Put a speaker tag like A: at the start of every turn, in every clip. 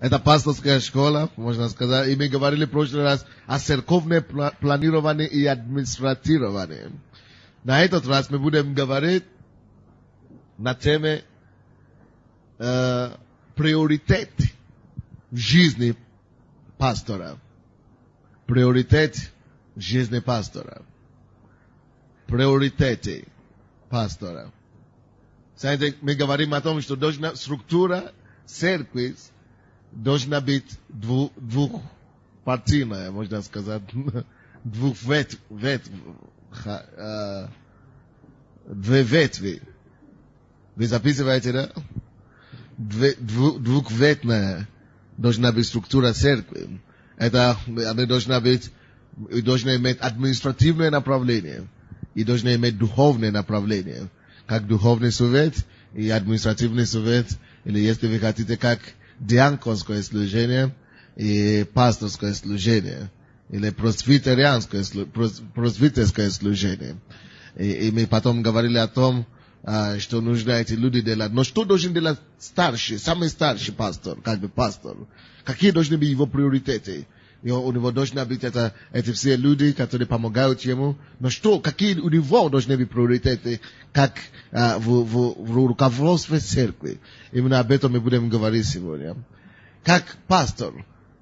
A: Это пасторская школа, можно сказать. И мы говорили в прошлый раз о церковном планировании и администрировании. На этот раз мы будем говорить на теме приоритет в жизни пастора. Приоритет в жизни пастора. Приоритеты пастора. Знаете, мы говорим о том, что структура церкви должна быть двухпартийная, можно сказать, две ветви. Вы записываете, да? Двухветная должна быть структура церкви. Это, она должна иметь административное направление и должна иметь духовное направление. Как духовный совет и административный совет, или если вы хотите, как диаконское служение и пасторское служение, или просвитерское служение. И мы потом говорили о том, что нужно эти люди делать. Но что должен делать старший, самый старший пастор, как бы пастор? Какие должны быть его приоритеты? У него должны быть эти все люди, которые помогают ему. Но что, какие у него должны быть приоритеты, как в руководстве церкви? Именно об этом мы будем говорить сегодня. Как пастор,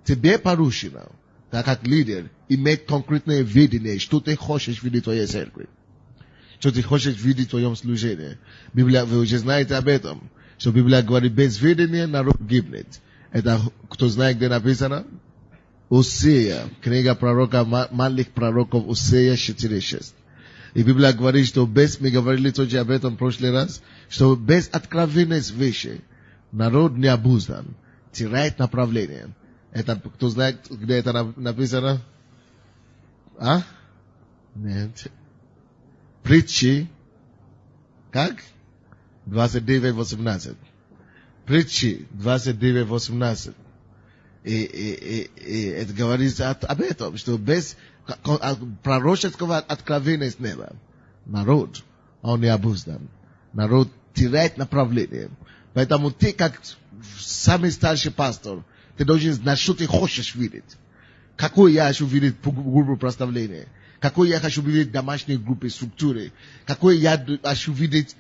A: тебе поручено, так как лидер, иметь конкретное видение, что ты хочешь видеть в твоей церкви. Что ты хочешь видеть в твоем служении. Библия, вы уже знаете об этом. Что Библия говорит, без видения народ гибнет. Это кто знает, где написано? Осея, книга пророка, маленьких пророков, Осея 4:6. И Библия говорит, что мы говорили тоже об этом в прошлый раз, что без откровенной свыше народ не обуздан, теряет направление. Это кто знает, где это написано? Нет. Притчи, как? 29:18. Притчи 29:18. И это говорится об этом, что без пророческого откровения с неба народ, он не обуздан. Народ теряет направление. Поэтому ты, как самый старший пастор, ты должен знать, что ты хочешь видеть. Какой я хочу видеть группу прославления. Какой я хочу видеть домашние группы, структуры. Какой я хочу видеть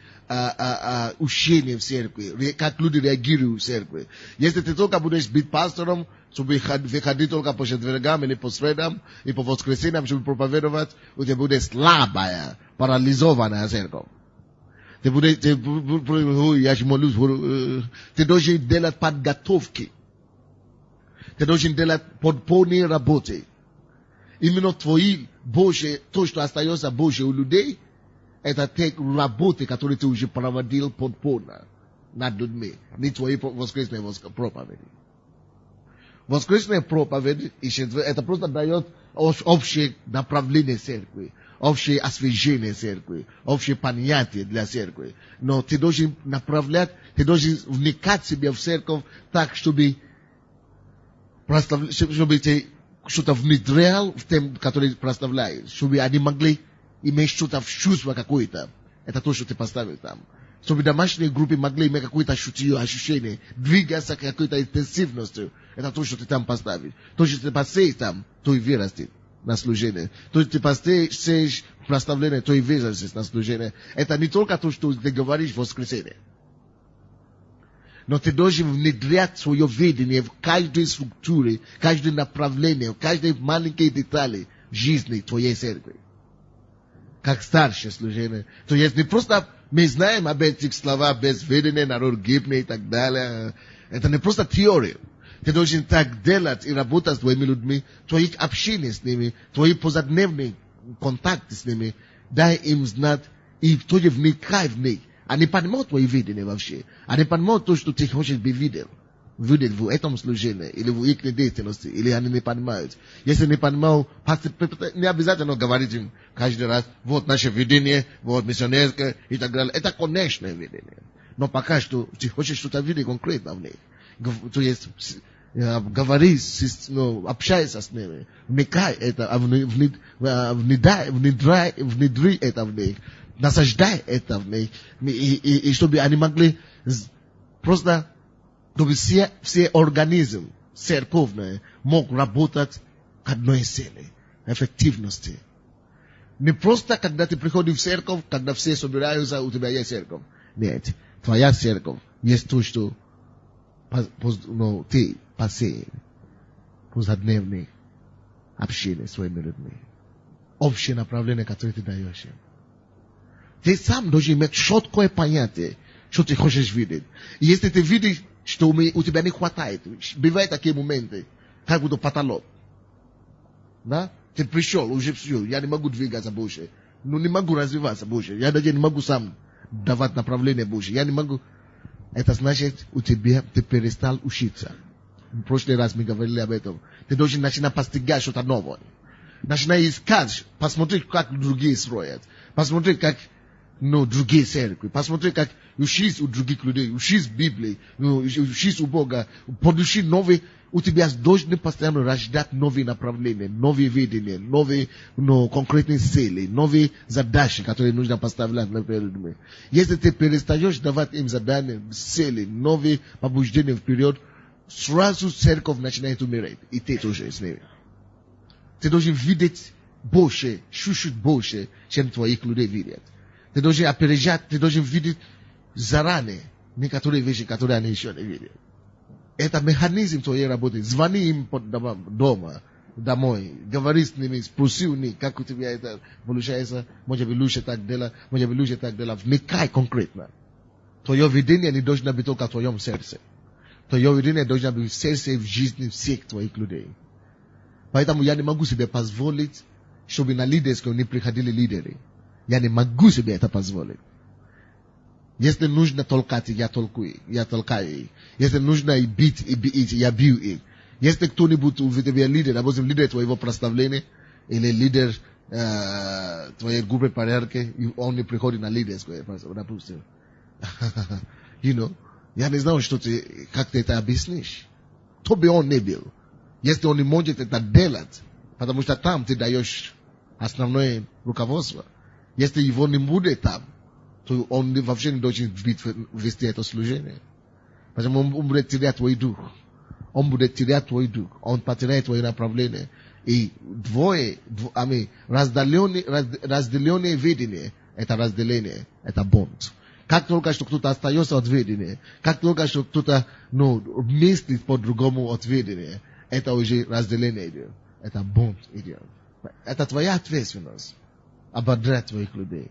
A: учение в церкви. Как люди реагируют в церкви. Если ты только будешь быть пастором, чтобы выходить только по четвергам или по средам, и по воскресеньям, чтобы проповедовать, у тебя будет слабая, парализованная церковь. Ты я молюсь, ты должен делать подготовки. Ты должен делать подпольные работы. Именно твои Божьи, то, что остается Божье у людей, это те работы, которые ты уже проводил подпольно над людьми. Не твои воскресные проповеди. Воскресная проповедь, это просто дает общее направление церкви, общее освежение церкви, общее понятие для церкви. Но ты должен направлять, ты должен вникать себе в церковь так, чтобы ты что-то внедрял в тем, который прославляет, чтобы они могли иметь что-то в чувство какое-то. Это то, что ты поставил там. Чтобы домашние группы могли иметь какое-то ощущение, двигаться какой-то интенсивностью. Это то, что ты там поставишь. То, что ты посеешь там, то и вырастет на служение. То, что ты посеешь прославление, то и вырастет на служение. Это не только то, что ты говоришь в воскресенье. Но ты должен внедрять свое видение в каждой структуре, каждое направление, в каждой маленькой детали жизни твоей церкви. Как старшее служение. То есть не просто мы знаем об этих словах без видения, народ гибнет и так далее. Это не просто теория. Ты должен так делать и работать с твоими людьми, твои общения с ними, твои позадневные контакты с ними. Дай им знать и тоже вникай в них. Они понимают твои видения вообще. Они понимают то, что ты хочешь быть видеть в этом служении, или в их деятельности, или они не понимают. Если не понимают, не обязательно говорить им каждый раз, вот наше видение, вот миссионерское и так далее. Это конечное видение. Но пока что ты хочешь что-то видеть конкретно в них. То есть, говори, общайся с ними, вникай это, внедри это в них. Насаждай это в них, и чтобы они могли просто чтобы все организм церковный мог работать к одной цели, эффективности. Не просто, когда ты приходишь в церковь, когда все собираются, у тебя есть церковь. Нет, твоя церковь есть то, что ты посеял повседневное общение с своими людьми. Общее направление, которое ты даешь им. Ты сам должен иметь четкое понятие, что ты хочешь видеть. И если ты видишь, что у тебя не хватает, бывают такие моменты, как будто потолок. Да? Ты пришел, уже все, я не могу двигаться больше. Ну, не могу развиваться больше. Я даже не могу сам давать направление больше. Я не могу. Это значит, ты перестал учиться. В прошлый раз мы говорили об этом. Ты должен начинать постигать что-то новое. Начинай искать, посмотреть, как другие строят. Посмотреть, как другие церкви. Посмотреть, как учись у других людей. Учись Библии. Учись у Бога. Подучи новые. У тебя должны постоянно рождать новые направления, новые видения, новые конкретные цели, новые задачи, которые нужно поставлять перед людьми. Если ты перестаешь давать им задания, цели, новые побуждения вперед, сразу церковь начинает умереть. И ты тоже с ними. Ты должен видеть больше, чуть-чуть больше, чем твоих людей видят. Ты должен опережать, ты должен видеть заранее некоторые вещи, которые они еще не видят. Это механизм твоей работы. Звони им дома, домой, говори с ними, спроси у них, как у тебя это получается, может быть лучше так делать, может быть лучше так делать. Вникай конкретно. Твое видение не должно быть только в твоем сердце. Твое видение должно быть в сердце и в жизни всех твоих людей. Поэтому я не могу себе позволить, чтобы на лидерскую не приходили лидеры. Я не могу себе это позволить. Если нужно толкать, я толкаю. Если нужно бить, я бью их. Если кто-нибудь у тебя лидер, допустим, лидер твоего прославления, или лидер твоей группы порядка, он не приходит на лидерскую, допустим. Я не знаю, как ты это объяснишь. Кто бы он не был. Если он не может это делать, потому что там ты даешь основное руководство. Если его не будет там, то он вообще не должен вести это служение. Потому что он будет терять твой дух. Он будет терять твой дух. Он потеряет твое направление. И разделенное видение, это разделение, это бунт. Как только что кто-то остается от видения, как только что кто-то мыслит по-другому от видения, это уже разделение идет. Это бунт идет. Это твоя ответственность. Ободрять твоих людей.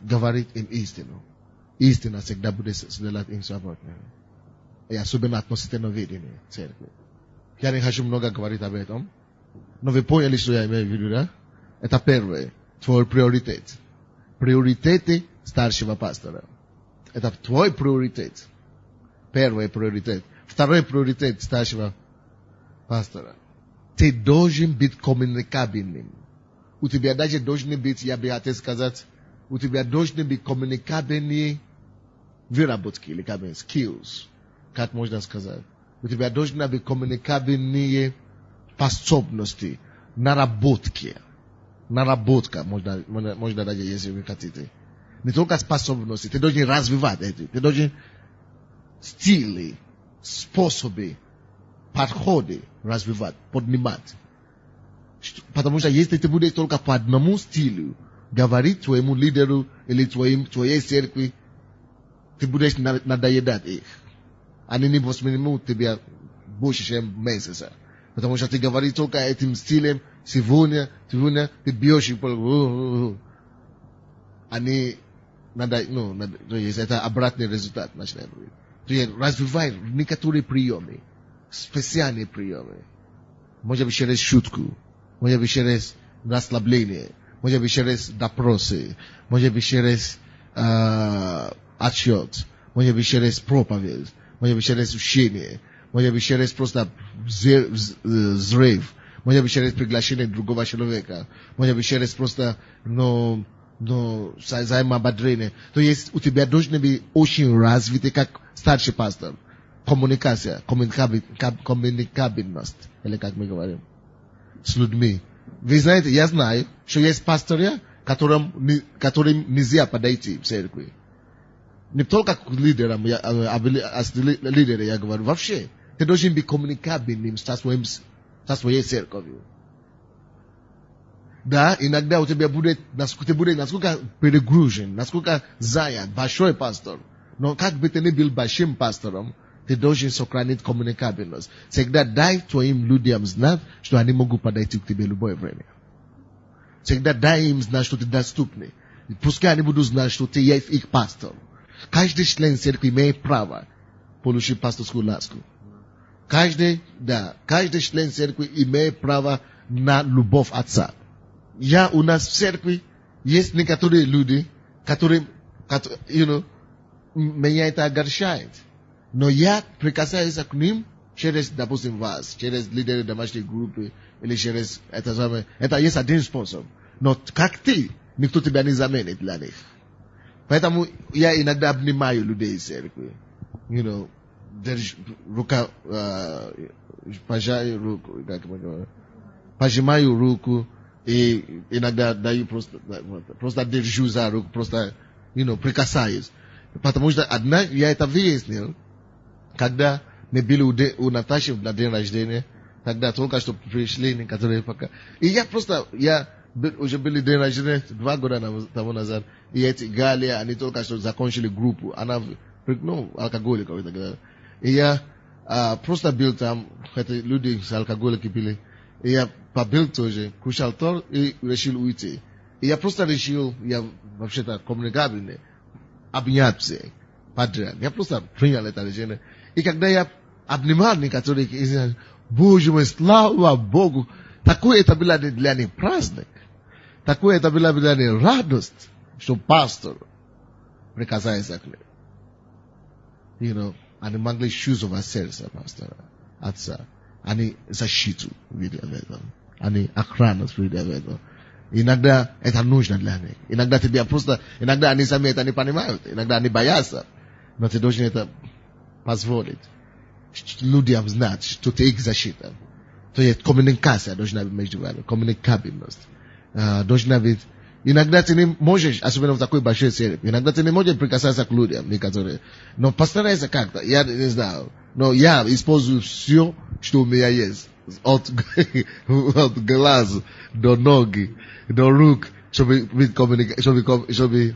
A: Говорить им истину. Истина всегда будет сделать им свободными. И особенно относительно видения церкви. Я не хочу много говорить об этом. Но вы поняли, что я имею в виду, да? Это первое. Твой приоритет. Приоритеты старшего пастора. Это твой приоритет. Первый приоритет. Второй приоритет старшего пастора. Ты должен быть коммуникабельным. У тебя даже должны быть, я бы хотел сказать, у тебя должны быть коммуникабельные выработки, или skills, как можно сказать. У тебя должны быть коммуникабельные способности, наработка, можно даже, если вы хотите. Не только способности, ты должен развивать эти, ты должен стили, способы, подходы развивать, поднимать. Потому что если ты будешь только по одному стилю говорить твоему лидеру или твоей церкви, ты будешь надоедать их. Они не воспримут тебя больше, чем месяца. Потому что ты говоришь только этим стилем, сегодня, ты бьешь их. Они это обратный результат начинает быть. Ты развивай некоторые приемы, специальные приемы. Может быть через шутку, может быть через расслабление, может быть через допросы, может быть через отчет, может быть через проповедь, может быть через учение, может быть через просто взрыв, может быть через приглашение другого человека, может быть через просто взаимоободрение. То есть у тебя должны быть очень развиты, как старший пастор, коммуникация, коммуникабельность, или как мы говорим, с людьми. Вы знаете, я знаю, что есть пасторы, которым нельзя подойти в церкви. Не только как лидером, лидером, я говорю, вообще. Ты должен быть коммуникабельным со своей церковью. Да, иногда у тебя будет, насколько перегружен, насколько занят, большой пастор. Но как бы ты ни был большим пастором, ты должен сохранить коммуникабельность. Всегда дай твоим людям знать, что они могут подойти к тебе в любое время. Всегда дай им знать, что ты доступный. Пускай они будут знать, что ты есть их пастор. Каждый член церкви имеет право получить пасторскую ласку. Каждый член церкви имеет право на любовь Отца. У нас в церкви есть некоторые люди, которые, меня это огорчает. Но я прикасаюсь к ним через, допустим, вас, через лидеры домашней группы, или через это есть один способ. Но как ты, никто тебя не заменит для них. Поэтому я иногда обнимаю людей из церкви. Пожимаю руку, и иногда даю просто держу за руку, просто, прикасаюсь. Потому что однажды я это выяснил, когда мы были у Наташи на день рождения, тогда только что пришли некоторые пока. И уже были день рождения 2 года тому назад, и эти Галия, они только что закончили группу, она, алкоголиков и так далее. И я просто был там, эти люди с алкоголики пили, и я побил тоже, кушал торт и решил уйти. И я просто решил, я вообще-то коммуникабельный, обнять всех подряд. Я просто принял это решение. И когда я обнимал некоторых, Боже мой, слава Богу, такое это было для них праздник. Такое это было для них радость, что пастор прикасается к ним. Они могли чувствовать сердце пастора, отца. Они защиту видели в этом. Они охрану видели в этом. Иногда это нужно для них. Иногда они сами это не понимают. Иногда они боятся. Но ты должен это позволить. Людям знать, что ты их защита. То есть коммуникация должна быть между вами. Коммуникабельность. Должна быть. Иногда ты не можешь, особенно в такой большой церкви, иногда ты не можешь прикасаться к людям, некоторые. Но постарайся как-то. Я не знаю. Но я использую все, что у меня есть. От глаз до ноги, до рук, чтобы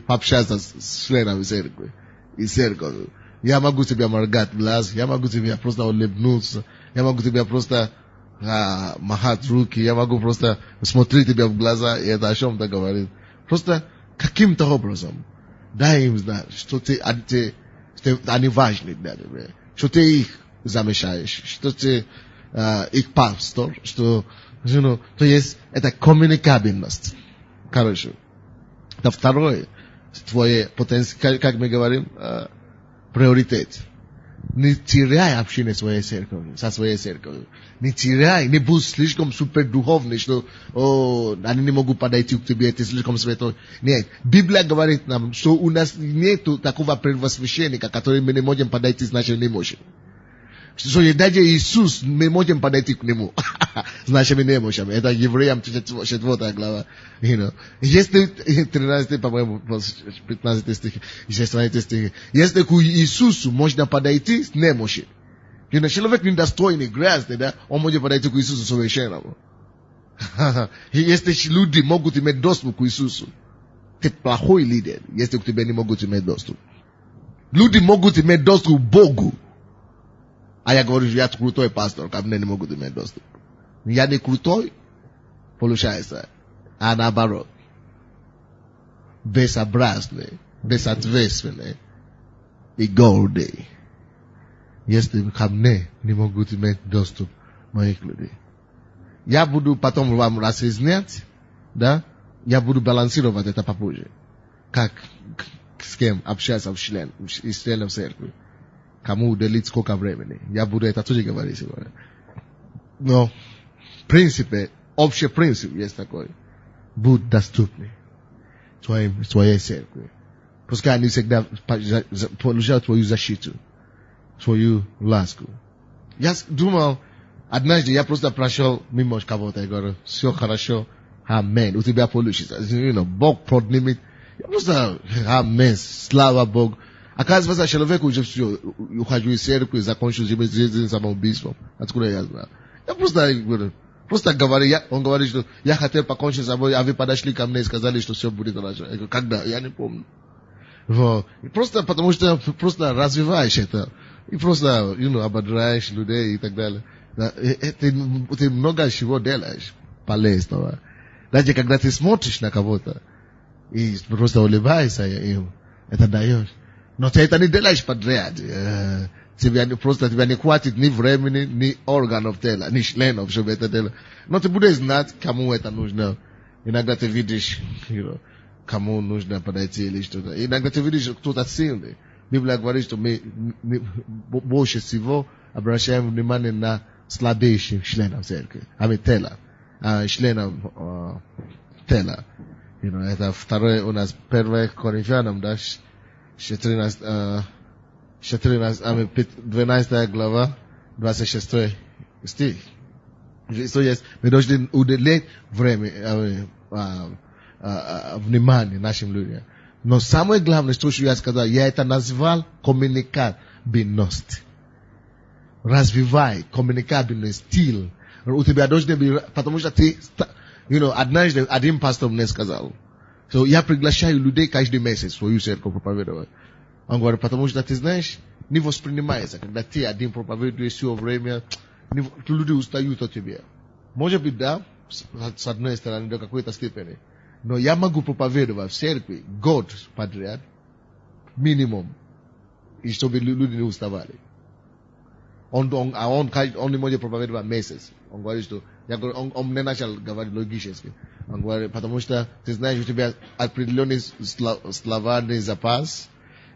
A: пообщаться с членами церкви. И церковью. Я могу тебе моргать глаз, я могу тебе просто улыбнуться, я могу тебе просто махать руки, я могу просто смотреть тебе в глаза, и это о чем-то говорит. Просто каким-то образом дай им знать, что они важны для тебя, что ты их замечаешь, что ты их пастор, что, то есть это коммуникабельность. Короче, это второе, твое потенциал, как мы говорим, приоритет. Не теряй общение со своей церковью. Не теряй, не будь слишком супердуховный, что, они не могут подойти к тебе, ты слишком святой. Нет. Библия говорит нам, что у нас нет такого первосвященника, который мы не можем подойти с нашей немощью. Что даже Иисус, мы можем подойти к Нему с нашими немощами. Это Евреям 4 глава. Если 13, по-моему, 15 стих, 16 стих. Если к Иисусу можно подойти с немощью. Человек недостойный, грязный, да, он может подойти к Иисусу совершенному. Если люди могут иметь доступ к Иисусу, ты плохой лидер, если к тебе не могут иметь доступ. Люди могут иметь доступ к Богу. А я говорю, я крутой пастор, ко мне не могут иметь доступ. Я не крутой, получается. А наоборот. Безобразный, безответственный и гордый. Если ко мне не могут иметь доступ моих людей. Я буду потом вам разъяснять, да? Я буду балансировать это попозже. Как, с кем общаться с членом церкви. Кому уделить сколько времени. Я буду это тоже говорить сегодня. Но, в принципе, общий принцип есть такой. Будь доступный своей церкви. Пускай они всегда получают твою защиту, свою ласку. Я думал, однажды я просто прошел мимо кого-то и говорю, все хорошо, амин, у тебя получится. Бог поднимет. Я просто, амин, слава Богу. Оказывается, человек уже все, ухожу из церкви, закончил жизнь самоубийством. Откуда я знаю? Я просто говорю, он говорит, что я хотел покончить с собой, а вы подошли ко мне и сказали, что все будет хорошо. Я говорю, когда? Я не помню. Вот. И просто потому что просто развиваешь это. И просто, ободряешь людей и так далее. Да, ты много чего делаешь полезного. Даже когда ты смотришь на кого-то и просто улыбаешься им, это даешь. Но ты это не делаешь подряд. Тебя не хватит ни времени, ни органов тела, ни членов, чтобы это делать. Но ты будешь знать, кому это нужно. Иногда ты видишь, кому нужно подойти или что-то. Иногда ты видишь, кто-то сильный. Библия говорит, что мы больше всего обращаем внимание на слабейших членов церкви, тела, членов тела. Это второе у нас, 1 Коринфянам, да, 12 глава, 26 стих. То есть мы должны уделять время, внимание нашим людям. Но самое главное, что я сказал, я это назвал коммуникабельность. Развивай коммуникабельный стиль. У тебя должен быть, потому что ты, однажды один пастор мне сказал, что я приглашаю людей каждый месяц в свою церковь проповедовать. Он говорит, потому что ты знаешь, не воспринимается, когда ты один проповедуешь все время, люди устают от тебя. Может быть, да, с одной стороны, до какой-то степени. Но я могу проповедовать в церкви год подряд, минимум, и чтобы люди не уставали. Он не может проповедовать месяц. Он говорит, что он мне начал говорить логически. Он говорит, потому что ты знаешь, у тебя определенный словарный запас,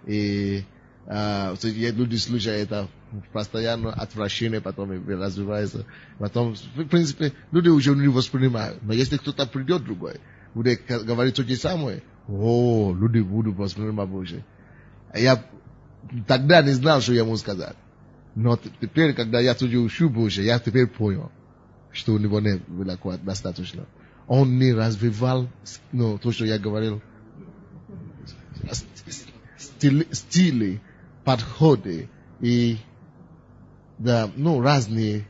A: и люди слушают это постоянно, отвращение потом развивается. Потом, в принципе, люди уже не воспринимают. Но если кто-то придет другой, будет говорить то же самое, люди будут воспринимать больше. Я тогда не знал, что я ему сказать. Но теперь, когда я тоже учу больше, я теперь понял, что у него не было достаточно. Он не развивал, то, что я говорил, стили, подходы и разные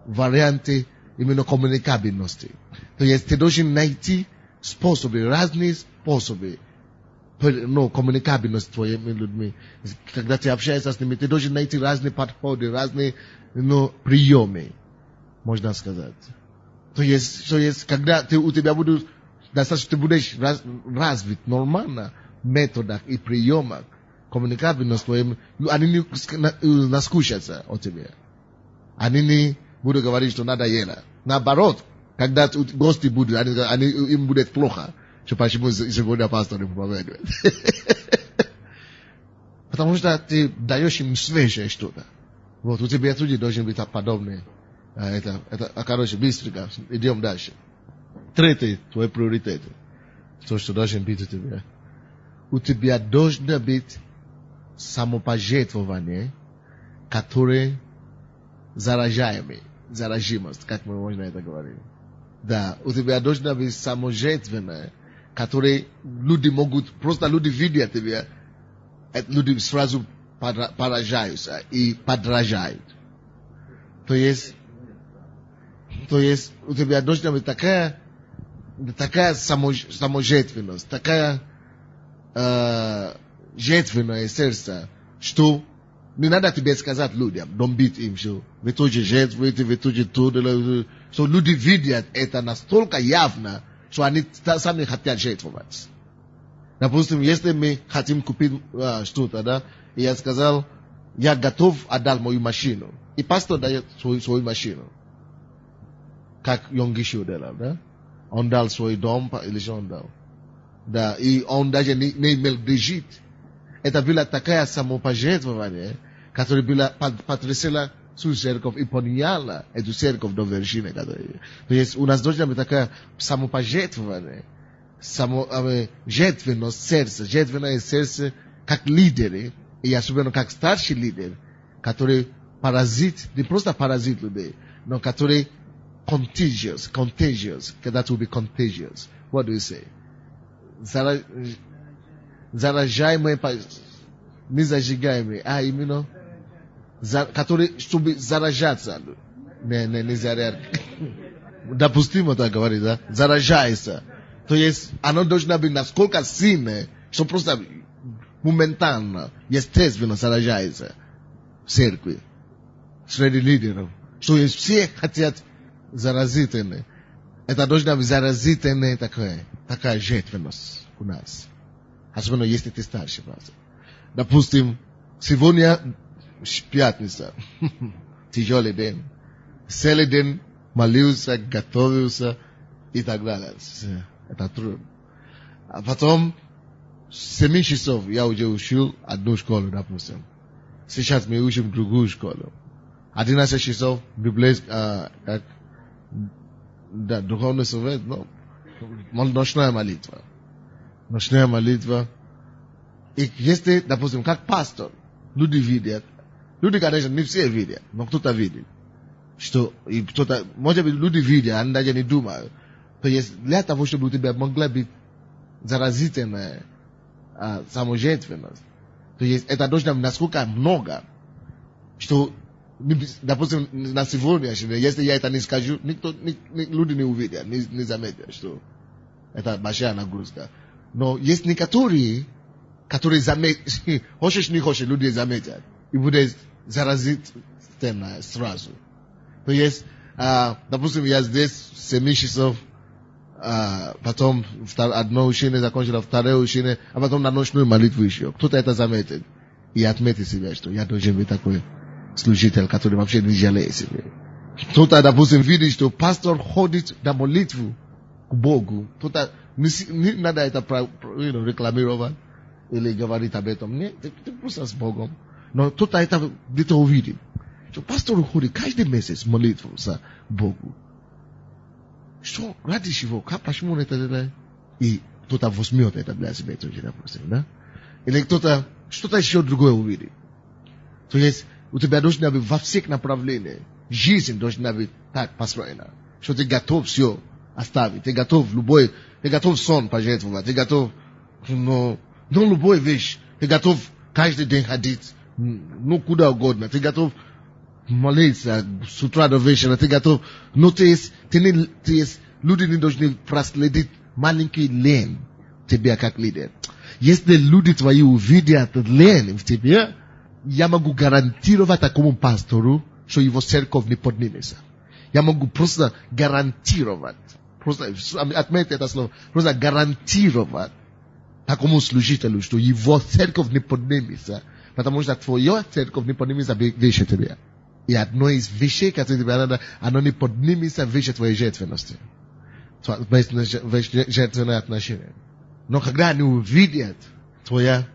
A: варианты именно коммуникабельности. То есть ты должен найти способы, разные способы коммуникабельность с твоими людьми. Когда ты общаешься с ними, ты должен найти разные подходы, разные приемы, можно сказать. То есть когда у тебя будут достаточно, ты будешь развит нормально в методах и приемах коммуникабельность с твоими, они не наскучатся от тебя. Они не будут говорить, что надоело. Наоборот, когда гости будут, им будет плохо. Что почему сегодня пастор не проповедует. Потому что ты даешь им свежее что-то. Вот, у тебя тоже должен быть подобное. Короче, быстренько, идем дальше. Третий, твой приоритет. То, что должен быть у тебя. У тебя должно быть самопожертвование, которое заражаемость, как мы можно это говорить. Да, у тебя должно быть саможертвенное, которые люди могут, просто люди видят тебя, люди сразу поражаются и подражают. То есть у тебя должна быть такая саможертвенность, такая жертвенное сердце, что не надо тебе сказать людям, бить им, что вы тоже жертвуете, вы тоже то, что люди видят это настолько явно, что они сами хотят жертвовать. Допустим, если мы хотим купить что-то, да, и я сказал, я готов отдать мою машину. И пастор дает свою машину. Как Йонгишо делал, да? Он дал свой дом, или что он дал? Да, и он даже не имел кредит. Это было такое самопожертвование, которое было потрясало всю церковь и подняло эту церковь до вершины. То есть у нас должно быть такое самопожертвование, жертвенное сердце, как лидеры, и особенно как старший лидер, который паразит, не просто паразит людей, но который contagious, that will be contagious. What do you say? Заражаемый, ni zajigajmy, a imенно, который, чтобы заражаться. Не заряд. Допустимо так говорить, да? Заражается. То есть, оно должно быть насколько сильное, что просто моментально, естественно заражается в церкви, среди лидеров. Что есть все хотят заразительные. Это должна быть заразительная такая жертвенность у нас. Особенно если ты старший брат. Допустим, сегодня пятница, тяжелый день. Целый день молился, готовился и так далее. Это трудно. А потом, с 7 часов я уже учил одну школу, допустим. Сейчас мы учим другую школу. 11 часов библейская, духовный совет, ночная молитва. Ночная молитва. И если, допустим, как пастор, люди видят, люди, конечно, не все видят, но кто-то видит, что и кто-то, может быть, люди видят, они даже не думают. То есть для того, чтобы у тебя могла быть заразительная саможертвенность, то есть это должно быть насколько много, что, допустим, на сегодня, если я это не скажу, люди не увидят, не заметят, что это большая нагрузка. Но есть некоторые, которые заметят, хочешь не хочешь, люди заметят, и будет заразительно сразу. То есть, допустим, я здесь 7 часов, потом одно учение закончил, второе учение, а потом на ночную молитву еще. Кто-то это заметит и отметит себя, что я должен быть такой служитель, который вообще не жалеет себя. Кто-то, допустим, видит, что пастор ходит на молитву к Богу. Кто-то, не надо это рекламировать или говорить об этом. Нет, ты просто с Богом. Но кто-то это где-то увидит. Что пастор уходит каждый месяц молитву за Богу. Что? Ради чего? Почему он это делает? И кто-то возьмет это для себя тоже, допустим, да? Или кто-то что-то еще другое увидит. То есть у тебя должна быть во всех направлениях. Жизнь должна быть так построена, что ты готов все оставить. Ты готов сон пожертвовать. Ты готов, любой вещь. Ты готов каждый день ходить, куда угодно. Ты готов молиться с утра до вечера, ты готов. Но люди не должны проследить маленький лень в тебе как лидер. Если люди твои увидят лень в тебе, я могу гарантировать такому пастору, что его церковь не поднимется. Я могу просто гарантировать, просто отметьте это слово, просто гарантировать такому служителю, что его церковь не поднимется, потому что твоя церковь не поднимется выше тебя. И одно из вещей, которые тебе надо, оно не поднимется выше твоей жертвенности. Жертвенное отношение. Но когда они увидят твое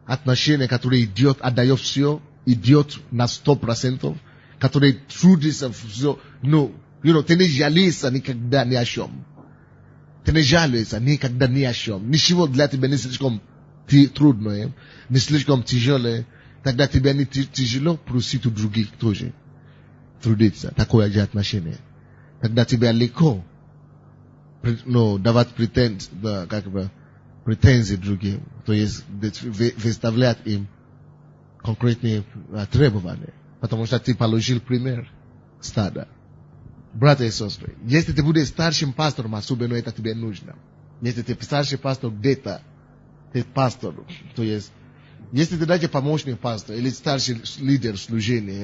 A: отношение, которое идет, отдает все, идет на 100%, которое трудится все, ты не жалеешься никогда ни о чем. Ты не жалуешься никогда ни о чем. Ничего для тебя не слишком трудное, не слишком тяжелое. Тогда тебе не тяжело просить у других тоже трудиться. Такое же отношение. Тогда тебе легко давать претензии другим. То есть выставлять им конкретные требования. Потому что ты положил пример стада. Братья и сестры, если ты будешь старшим пастором, особенно это тебе нужно. Если ты старший пастор где-то, ты пастор, то есть если ты даже помощник пастора, или старший лидер служения,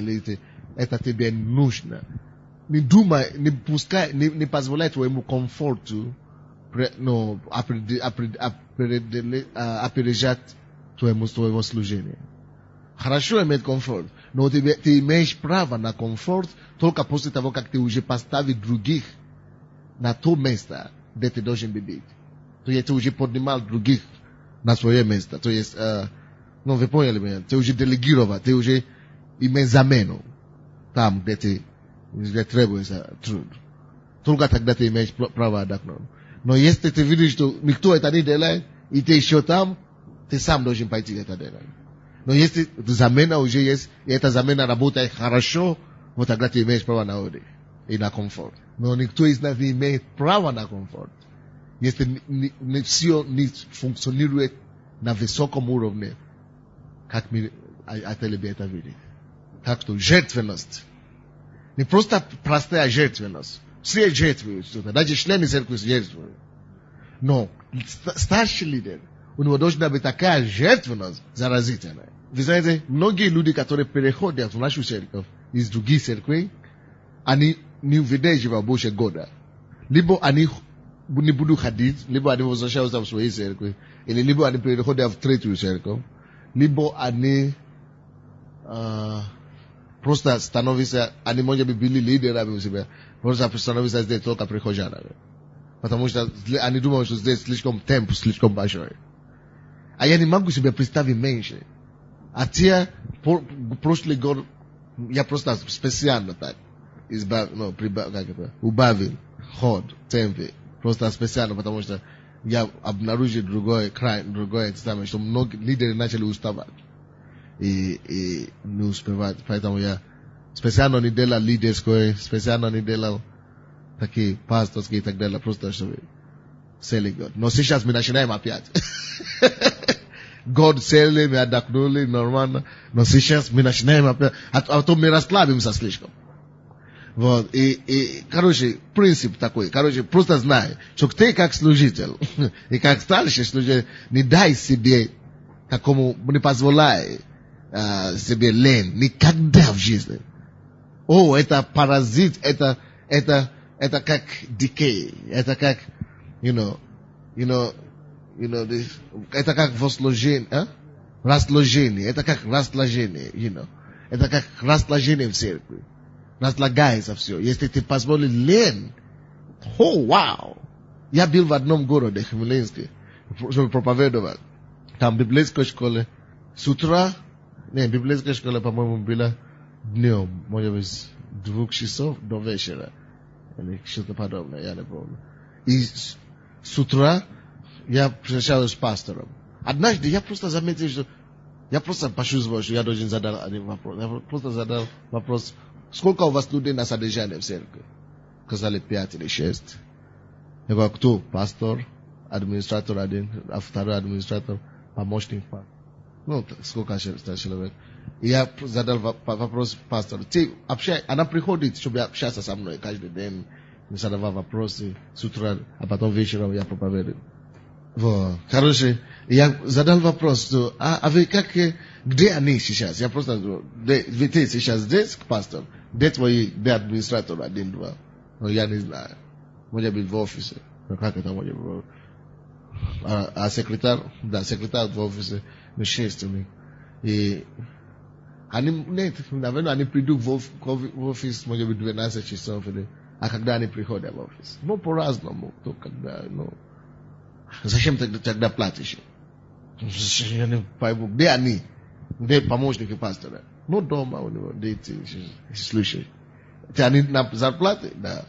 A: это тебе нужно. Не думай, не пускай, не позволяй твоему комфорту опережать твоего служения. Хорошо иметь комфорт, но ты имеешь право на комфорт только после того, как ты уже поставил других на то место, где ты должен быть. То есть ты уже поднимал других на свое место. То есть, вы поняли меня? Ты уже делегировал, ты уже имеешь замену там, где требуется труд. Только тогда ты имеешь право отдохнуть. Но если ты видишь, что никто это не делает, и ты еще там, ты сам должен пойти это делать. Но если замена уже есть, и эта замена работает хорошо, вот тогда ты имеешь право на отдых и на комфорт. Но никто из нас не имеет права на комфорт. Если все не функционирует на высоком уровне, как отели бы это видели. Так что жертвенность. Не просто простая жертвенность. Все жертвуют что-то. Даже члены церкви жертвуют. Но старший лидер, у него должна быть такая жертвенность заразительная. Вы знаете, многие люди, которые переходят в нашу церковь из других церквей, они не увидят его больше года. Либо они не будут ходить, либо они возвращаются в свои церкви, или либо они переходят в третью церковь, либо они просто становятся, они, может быть, были лидерами у себя, просто становятся здесь только прихожанами. Потому что они думают, что здесь слишком темп, слишком большой. А я не могу себе представить меньше. А те, прошлый год, я просто специально так, убавил ход, темпе. Просто специально, потому что я обнаружил другой экзамен, что многие лидеры начали уставать. И не успевать. Поэтому я специально не делал лидерской, специально не делал такие пасторские и так далее, просто чтобы целый год. Но сейчас мы начинаем опять. Год целый, мы отдохнули нормально, но сейчас мы начинаем опять, а то мы расслабимся слишком. Вот, короче, принцип такой, просто знай, что ты как служитель, и как старший служитель, не дай себе, такому, не позволяй себе лень, никогда в жизни. Это паразит, это как decay, это как, это как расложение, это как расложение, это как расложение в церкви. Разлагается все. Если ты позволишь лень, вау! Я был в одном городе, Хмельницкий, чтобы проповедовать. Там в библейской школе с утра, библейская школа, по-моему, была днем, может быть, с 2 часов до вечера. Или что-то подобное, я не помню. И с утра я встречался с пастором. Однажды я просто заметил, что я просто почувствовал, что я должен задать один вопрос. Я просто задал вопрос, сколько у вас людей на содержании в церкви? Сказали 5 или 6. Я говорю, кто? Пастор, администратор один, а второй администратор, помощник. Сколько человек? И я задал вопрос пастору. Она приходит, чтобы общаться со мной каждый день. Мы задавали вопросы с утра, а потом вечером я проповедую. Короче, я задал вопрос, а вы где они сейчас? Я просто говорю, ты сейчас здесь, пастор? Где администратор 1-2? Но я не знаю. Может быть в офисе. Как это может быть? А секретарь? Да, секретарь в офисе. 6 у них. И наверное, они придут в офис, может быть, 12 часов. А когда они приходят в офис? По-разному. Зачем ты тогда платишь? Я не пойму. Где они? Где помощники пастора? Дома у него дети слушают. Они на зарплате? Да.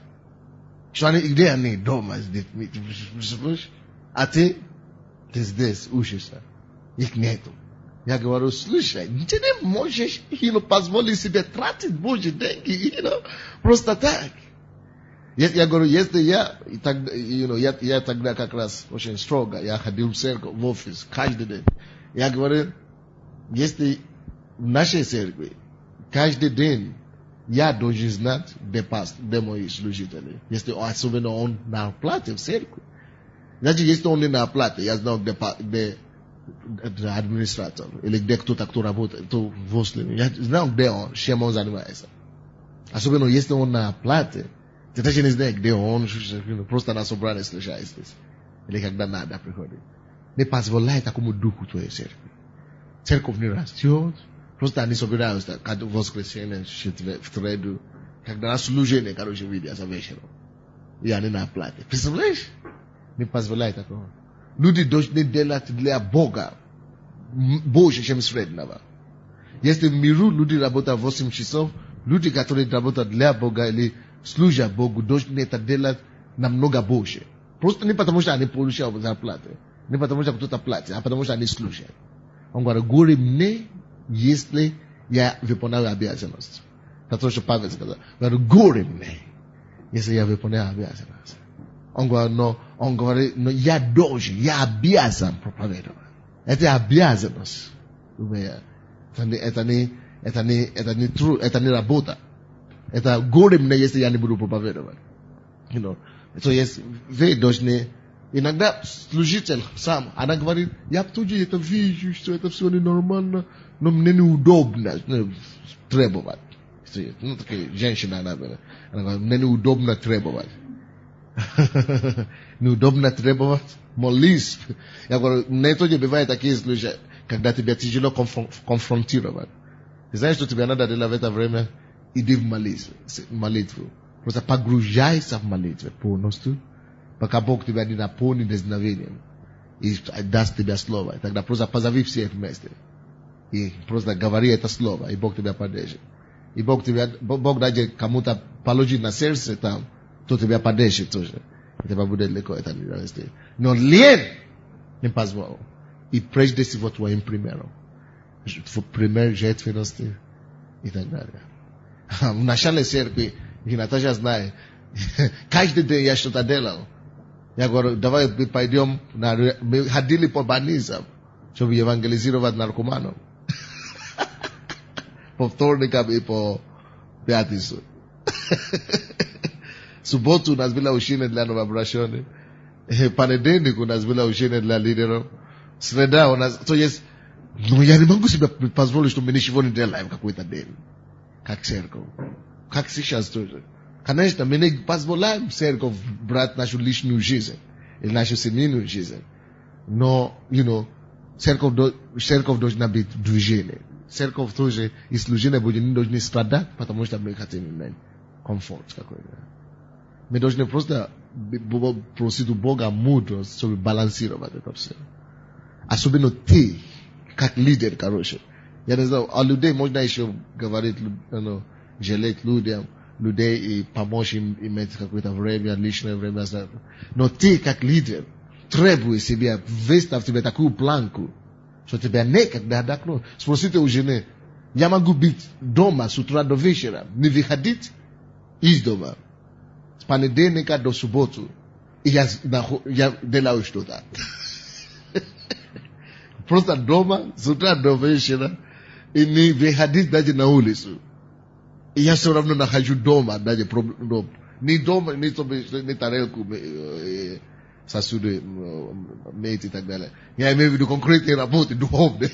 A: Где они? Дома с детьми. А ты здесь учишься. Их нету. Я говорю, слушай, ты не можешь позволить себе тратить Божьи деньги, просто так. Я говорю, если я тогда как раз очень строго, я ходил в церковь, в офис, каждый день. Я говорю, если в нашей церкви каждый день я должен знать, где мои служители. Если особенно он на оплате в церкви. Значит, если он не на оплате, я знаю, где администратор, или где кто работает, кто возле. Я знаю, где он, чем он занимается. Особенно, если он на оплате, ты даже не знаешь, где он, просто на собрание слушает здесь. Или когда надо приходит. Не позволяй такому духу твоей церкви. Церковь не растет, просто они собираются, каждое воскресенье, в среду, когда на служение, видятся вечером. И они на оплате. Представляешь? Не позволяй такого. Люди должны делать для Бога больше, чем среднего. Если в миру люди работают 8 часов, люди, которые работают для Бога или служат Богу, должны это делать намного больше. Просто не потому, что они получают зарплату, не потому, что кто-то платит, а потому, что они служат. Он говорит, горе мне, если я выполняю обязанность. Это то, что Павел сказал. Горе мне, если я выполняю обязанность. Он говорит, но я должен, я обязан проповедовать. Это обязанность. это не работа. Это горе мне, если я не буду проповедовать. То есть вы должны, иногда служитель сам, она говорит, я тоже это вижу, что это все ненормально, но мне неудобно требовать. Такая женщина, она говорит, мне неудобно требовать. Неудобно требовать, молись. Я говорю, мне тоже бывают такие случаи, когда тебя тяжело конфронтировать. Ты знаешь, что тебе надо делать в это время? Иди в молитву. Просто погружайся в молитву полностью, пока Бог тебя не наполнит дерзновением и даст тебе слово. Тогда просто позови всех вместе. И просто говори это слово, и Бог тебя поддержит. И Бог даже кому-то положит на сердце там, кто тебя поддержит тоже. И тебя будет легко это делать. Но лень не позволь. И прежде всего твоим примером. Пример жертвенности и так далее. В начале церкви, и Наташа знает, каждый день я что-то делал. Я говорю, давай пойдем, мы ходили по больницам, чтобы евангелизировать наркоманов. По вторникам и по пятницу. В субботу у нас было учение для новообращенных. Понедельник у нас было учение для лидеров. Среда у нас, то есть, но я не могу себе позволить, что мы ничего не делаем какой-то день. Как церковь. Как сейчас тоже. Конечно, мы не позволяем церковь брать нашу личную жизнь. Или нашу семейную жизнь. Но, церковь должна быть движение. Церковь тоже и служение будет не должны страдать, потому что мы хотим иметь комфорт какой-то. Мы должны просто просить у Бога мудрость, чтобы балансировать это все. Особенно ты, как лидер, короче. Я не знаю, о людей можно еще говорить, жалеть людей и помочь им иметь какое-то время, личное время. Но ты, как лидер, требуй себе, выставь себе такую планку, что тебя некогда отдохнуть. Спросите у жены, я могу быть дома с утра до вечера, не выходить из дома. С понедельника до субботу. И я делаю что-то. Просто дома, с утра до вечера, и не выходить даже на улицу. И я все равно нахожу дома, даже проблем. Не дома, не тарелку, сосуды, мыть и так далее. Я имею в виду конкретные работы, духовные.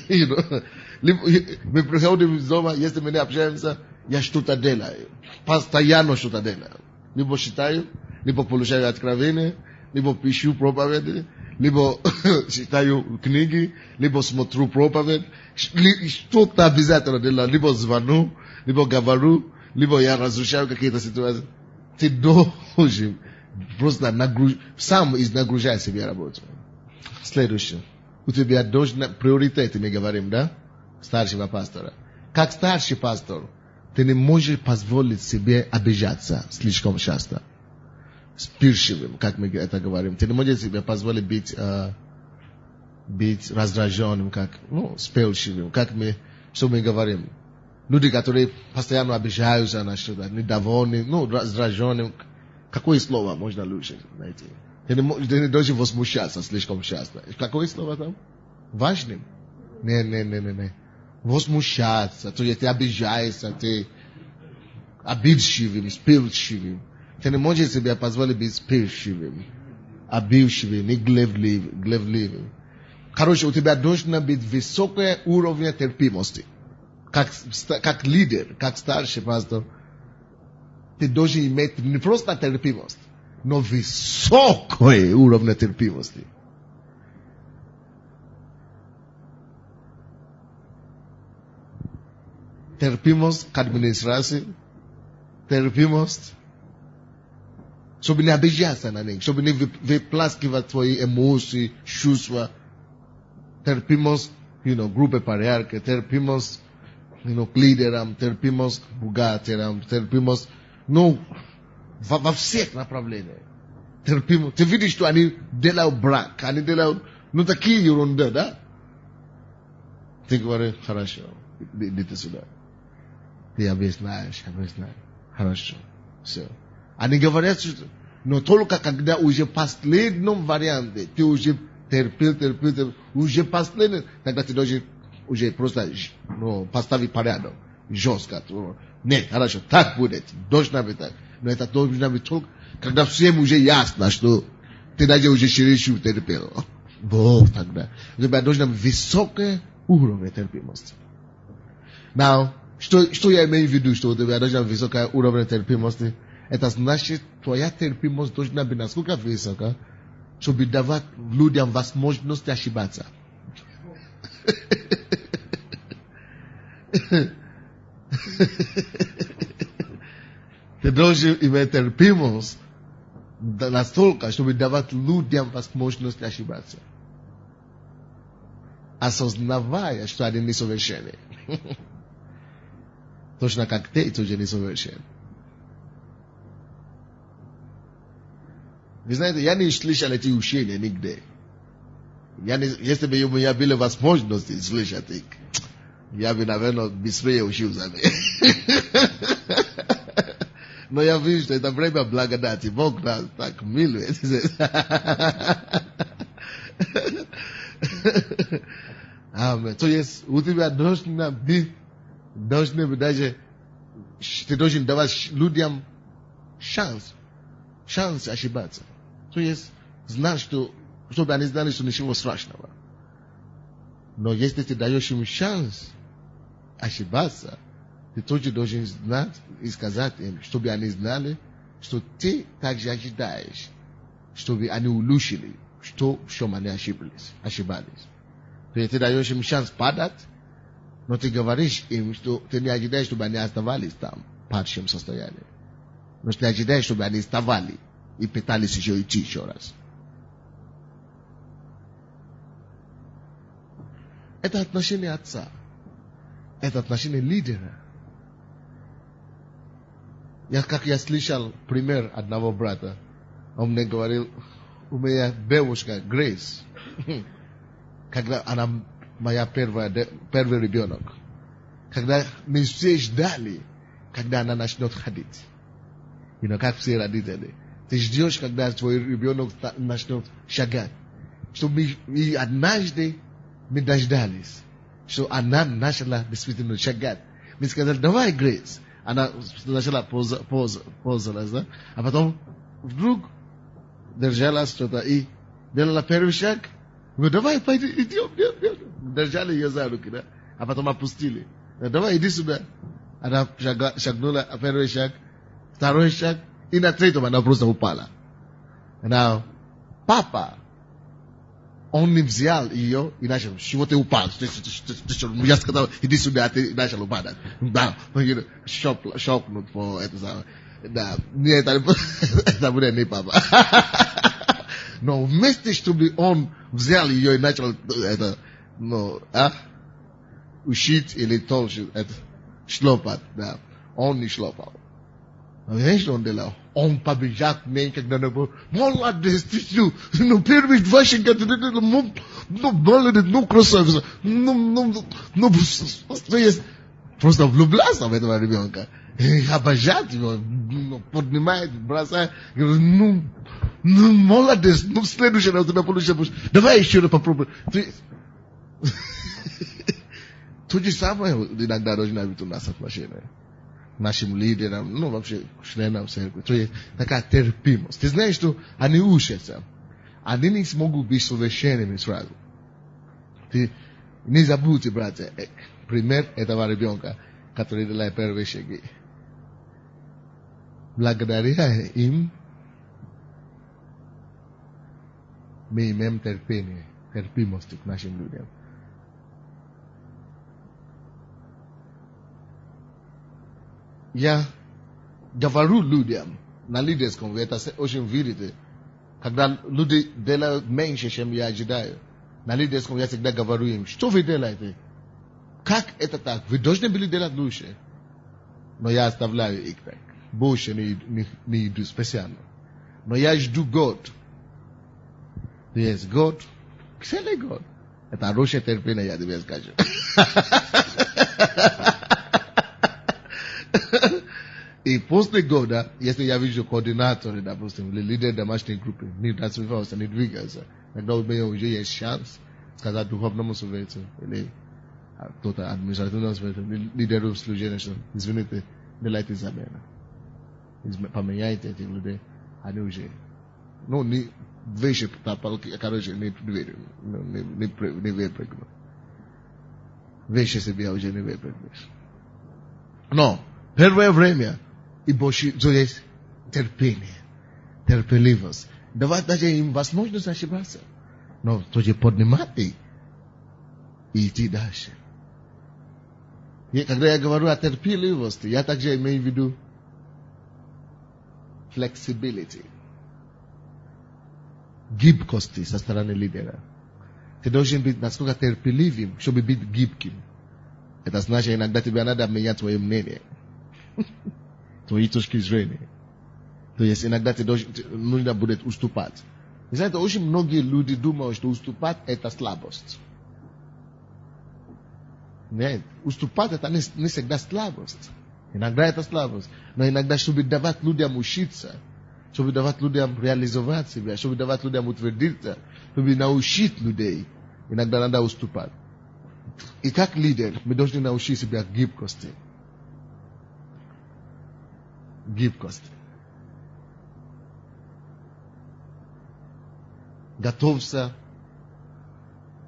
A: Мы приходим из дома, если мы не общаемся, я что-то делаю. Постоянно что-то делаю. Либо читаю, либо получаю откровения, либо пишу проповеди, либо читаю книги, либо смотрю проповедь. Что-то обязательно делаю. Либо звоню, либо говорю, либо я разрешаю какие-то ситуации. Ты должен просто сам нагружай себе работу. Следующее. У тебя должны приоритеты, мы говорим, да? Старшего пастора. Как старший пастор, ты не можешь позволить себе обижаться слишком часто. Спиршивым, как мы это говорим. Ты не можешь себе позволить быть раздраженным, спелшивым, что мы говорим. Люди, которые постоянно обижаются на что-то, недовольны, раздраженным. Какое слово можно лучше найти? Ты не должен возмущаться слишком часто. Какое слово там? Важным? Не. Возмущаться, то есть ты обижаешься, ты обидчивым, спилчивым. Ты не можешь себе позволить быть спилчивым, обидчивым и гневливым. Короче, у тебя должно быть высокий уровень терпимости. Как лидер, как старший пастор, ты должен иметь не просто терпимость, но высокий уровень терпимости. Терпимость к администрации, терпимость, чтобы не обижаться на них, чтобы не выплескивать твои эмоции, чувства, терпимость, группе париарки, терпимость, к лидерам, терпимость к бухгалтерам, терпимость, во всех направлениях. Терпимость. Ты видишь, что они делают брак, они делают, такие ерунда, да? Ты говоришь, хорошо, идите сюда. Ты объясняешь. Хорошо. Все. Они говорят, но только когда уже в последнем варианте, ты уже терпел, уже последний, тогда ты должен уже просто поставить порядок. Жестко. Нет, хорошо, так будет. Должно быть так. Но это должно быть только, когда всем уже ясно, что ты даже уже чересчур терпел. Вот тогда. У тебя должно быть высокий уровень терпимости. Now, что я имею в виду, что у тебя должна быть высокий уровень терпимости? Это значит, твоя терпимость должна быть насколько высока, чтобы давать людям возможность ошибаться. Ты должен иметь терпимость настолько, чтобы давать людям возможность ошибаться. Осознавая, что они несовершенны. Точно как ты тоже несовершен. Вы знаете, я не слышал эти учения нигде. Если бы у меня были возможности слышать их, я бы, наверное, быстрее учился. Но я вижу, что это время благодати. Бог нас так милует. Аминь. То есть, у тебя должны быть даже, ты должен давать людям шанс ошибаться. То есть, знать, чтобы они знали, что ничего страшного. Но если ты даешь им шанс ошибаться, ты тоже должен знать и сказать им, чтобы они знали, что ты также ожидаешь, чтобы они улучшили, что в чем они ошибались. То есть ты даешь им шанс падать, но ты говоришь им, что ты не ожидаешь, чтобы они оставались там, в падшем состоянии. Но ты ожидаешь, чтобы они вставали и пытались идти еще раз. Это отношение отца. Это отношение лидера. Как я слышал пример одного брата, он мне говорил, у меня девушка Грейс, когда она моя первый ребенок, когда мы все ждали, когда она начнет ходить. Как все родители. Ты ждешь, когда твой ребенок начнет шагать. Что мы однажды мы дождались, что она начала действительно шагать. Мы сказали, давай, Грейс. Она начала ползалась, да? А потом вдруг держала что-то и делала первый шаг. Мы давай, пойди, идем. Держали ее за руки, да? А потом опустили. Давай, иди сюда. Она шагнула первый шаг, второй шаг, и на третьем она просто упала. Now, папа, он не взял ее и начал, чего ты упал? Я сказал, иди сюда, ты начал упадать. Да, шокнут по это самое. Да, нет, это будет не папа. Но вместе, чтобы он взял ее и начал это, учить или толще, это, шлопать, да, он не шлопал. Знаешь, что он делал? Он побежал к ней, когда она была, молодец, ты что, первый два шага, ну, красавица, то есть, просто влюблялся в этого ребенка. Обожать его, поднимает, бросает, говорит, молодец, в следующий раз у тебя получится, давай еще раз попробуем. То же самое иногда должно быть у нас отношения. Нашим лидерам, вообще членам церкви. То есть такая терпимость. Ты знаешь, что они учатся. Они не смогут быть совершенными сразу. Ты не забудьте, братья, пример этого ребенка, который делает первые шаги. Благодаря им мы имеем терпимость к нашим людям. Я говорю людям на лидерском, это очень видите, когда люди делают меньше, чем я ожидаю. На лидерском я всегда говорю им, что вы делаете? Как это так? Вы должны были делать лучше. Но я оставляю их так. Больше не иду специально. Но я жду год. Yes, год. Целый год. Это хорошее терпение, я тебе скажу. И после года, если я вижу координаторы, допустим, или лидер домашней группы, не развивался, не двигался, тогда у меня уже есть шанс сказать духовному совету или Toată administratorul nostru, liderul slujenia, извините, не лайте за мене. Поменяйте эти людей, они уже, ну, не выше палки, короче, не выпрыгнут. Выше себя уже не выпрыгнешь. Но, первое время, и больше, то есть терпение, терпеливость. Давать даже им возможность ошибаться. Но тоже поднимать их и идти дальше. И когда я говорю о терпеливости, я также имею в виду flexibility, гибкости со стороны лидера. Ты должен быть насколько терпеливым, чтобы быть гибким. Это значит, иногда тебе надо менять твое мнение, твои точки зрения. То есть иногда нужно будет уступать. Вы знаете, очень многие люди думают, что уступать это слабость. Нет, уступать это не всегда слабость. Иногда это слабость. Но иногда, чтобы давать людям учиться, чтобы давать людям реализовать себя, чтобы давать людям утвердиться, чтобы научить людей, иногда надо уступать. И как лидер, мы должны научить себя гибкости. Гибкости. Готовься.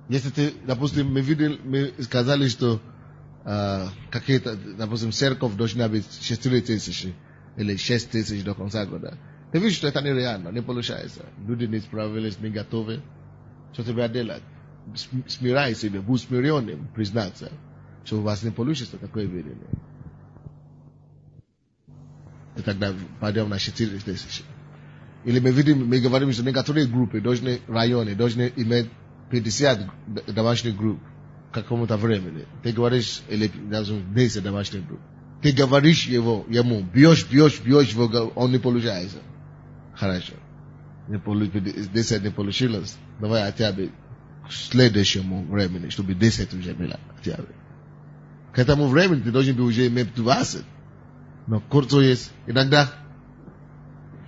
A: Если ты, допустим, мы сказали, что какие-то, допустим, церковь должна быть 4000 или 6000 до конца года. Ты видишь, что это нереально, не получается. Люди не справились, не готовы. Что тебе делать? Смирай себя, будь смиренным, признаться, что у вас не получится такое видение. И тогда пойдем на 4000. Или мы говорим, что некоторые группы, должны районы, должны иметь 50 домашних групп к какому-то времени. Ты говоришь, или даже 10 домашних групп. Ты говоришь ему, бьешь его, он не получается. Хорошо. 10 не получилось. Давай хотя бы к следующему времени, чтобы 10 уже было. К этому времени ты должен быть уже иметь 20. Но курс есть иногда